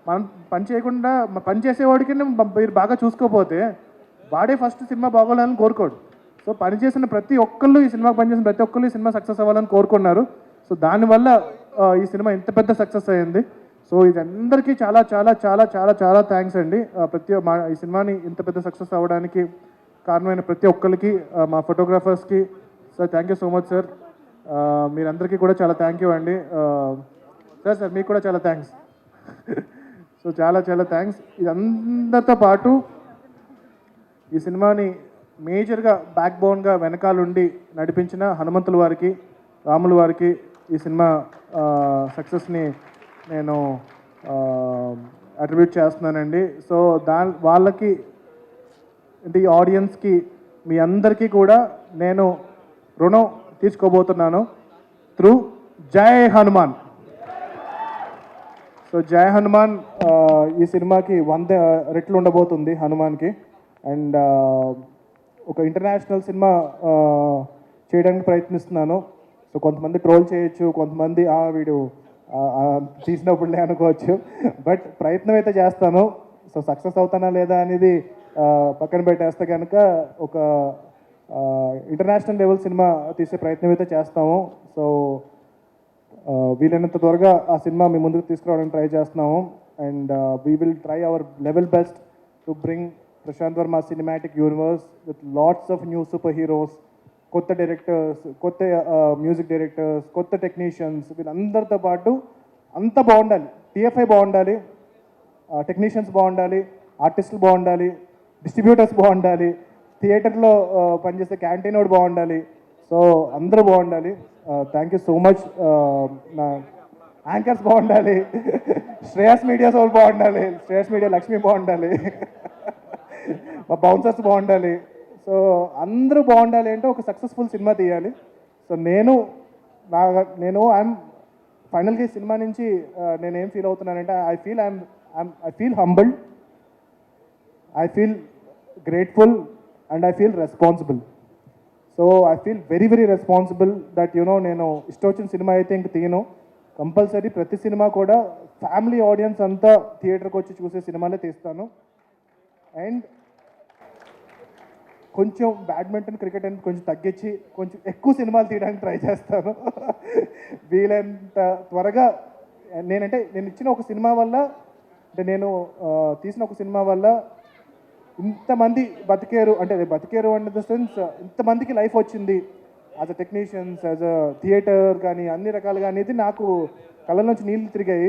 మనం పని చేయకుండా పని చేసేవాడికి మీరు బాగా చూసుకోకపోతే వాడే ఫస్ట్ సినిమా బాగోవాలని కోరుకోడు. సో పనిచేసిన ప్రతి ఒక్కళ్ళు ఈ సినిమాకి పనిచేసిన ప్రతి ఒక్కళ్ళు ఈ సినిమా సక్సెస్ అవ్వాలని కోరుకున్నారు. సో దానివల్ల ఈ సినిమా ఇంత పెద్ద సక్సెస్ అయ్యింది. సో ఇది అందరికీ చాలా చాలా చాలా చాలా చాలా థ్యాంక్స్ అండి. ఈ సినిమాని ఇంత పెద్ద సక్సెస్ అవ్వడానికి కారణమైన ప్రతి ఒక్కరికి, మా ఫోటోగ్రాఫర్స్కి sir thank you so much sir. మీరందరికీ కూడా చాలా థ్యాంక్ యూ అండి. సార్ మీకు కూడా చాలా థ్యాంక్స్. సో చాలా చాలా థ్యాంక్స్. ఇదందరితో పాటు ఈ సినిమాని మేజర్గా బ్యాక్ బోన్గా వెనకాలండి నడిపించిన హనుమంతుల వారికి, రాముల వారికి ఈ సినిమా సక్సెస్ని నేను అట్రిబ్యూట్ చేస్తున్నానండి. సో వాళ్ళకి అంటే ఈ ఆడియన్స్కి మీ అందరికీ కూడా నేను రుణం తీసుకోబోతున్నాను త్రూ జై హనుమాన్. సో జై హనుమాన్ ఈ సినిమాకి 100 రెట్లు ఉండబోతుంది హనుమాన్కి. అండ్ ఒక ఇంటర్నేషనల్ సినిమా చేయడానికి ప్రయత్నిస్తున్నాను. సో కొంతమంది ట్రోల్ చేయొచ్చు, కొంతమంది వీడు తీసినప్పుడులే అనుకోవచ్చు, బట్ ప్రయత్నం అయితే చేస్తాను. సో సక్సెస్ అవుతానా లేదా అనేది పక్కన పెట్టేస్తే కనుక ఒక ఇంటర్నేషనల్ లెవెల్ సినిమా తీసే ప్రయత్నం అయితే చేస్తాము. సో వీలైనంత త్వరగా ఆ సినిమా మీ ముందుకు తీసుకురావడానికి ట్రై చేస్తున్నాము. And we will try our level best to bring Prasanth Varma cinematic universe with lots of new super heroes, కొత్త డైరెక్టర్స్, కొత్త మ్యూజిక్ డైరెక్టర్స్, కొత్త టెక్నీషియన్స్, వీళ్ళందరితో పాటు అంతా బాగుండాలి. టీఎఫ్ఐ బాగుండాలి, టెక్నీషియన్స్ బాగుండాలి, ఆర్టిస్టులు బాగుండాలి, డిస్ట్రిబ్యూటర్స్ బాగుండాలి, థియేటర్లో పనిచేసే క్యాంటీన్ వాడు బాగుండాలి. సో అందరూ బాగుండాలి. Thank you so much. నా యాంకర్స్ బాగుండాలి, శ్రేయస్ మీడియా సోల్ బాగుండాలి, శ్రేయస్ మీడియా లక్ష్మి బాగుండాలి, మా బౌన్సర్స్ బాగుండాలి. సో అందరూ బాగుండాలి అంటే ఒక సక్సెస్ఫుల్ సినిమా తీయాలి. సో నేను ఐఎమ్ ఫైనల్గా ఈ సినిమా నుంచి నేనేం ఫీల్ అవుతున్నానంటే I feel humbled, I feel grateful, and I feel responsible. So I feel very very responsible that నేను ఇష్టం వచ్చిన సినిమా అయితే ఇంక తీయను. కంపల్సరీ ప్రతి సినిమా కూడా ఫ్యామిలీ ఆడియన్స్ అంతా థియేటర్కి వచ్చి చూసే సినిమాలే తీస్తాను. అండ్ కొంచెం బ్యాడ్మింటన్ క్రికెట్ అనేది కొంచెం తగ్గించి కొంచెం ఎక్కువ సినిమాలు తీయడానికి ట్రై చేస్తాను. వీలైనంత త్వరగా నేను ఇచ్చిన ఒక సినిమా వల్ల, అంటే నేను తీసిన ఒక సినిమా వల్ల ఇంతమంది బతికేరు, అంటే బతికేరు అనే ద సెన్స్ ఇంతమందికి లైఫ్ వచ్చింది, as a technicians, as a theatre కానీ అన్ని రకాలుగా అనేది నాకు కళ్ళ నుంచి నీళ్ళు తిరిగాయి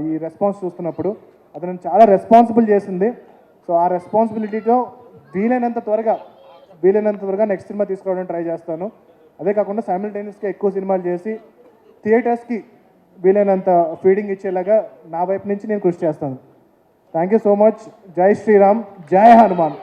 ఈ రెస్పాన్స్ చూస్తున్నప్పుడు. అది నన్ను చాలా రెస్పాన్సిబుల్ చేసింది. సో ఆ రెస్పాన్సిబిలిటీతో వీలైనంత త్వరగా నెక్స్ట్ సినిమా తీసుకోవడానికి ట్రై చేస్తాను. అదే కాకుండా సైమిల్టేనియస్గా ఎక్కువ సినిమాలు చేసి థియేటర్స్కి వీలైనంత ఫీడింగ్ ఇచ్చేలాగా నా వైపు నుంచి నేను కృషి చేస్తాను. Thank you so much. జై శ్రీరామ్, జై హనుమాన్.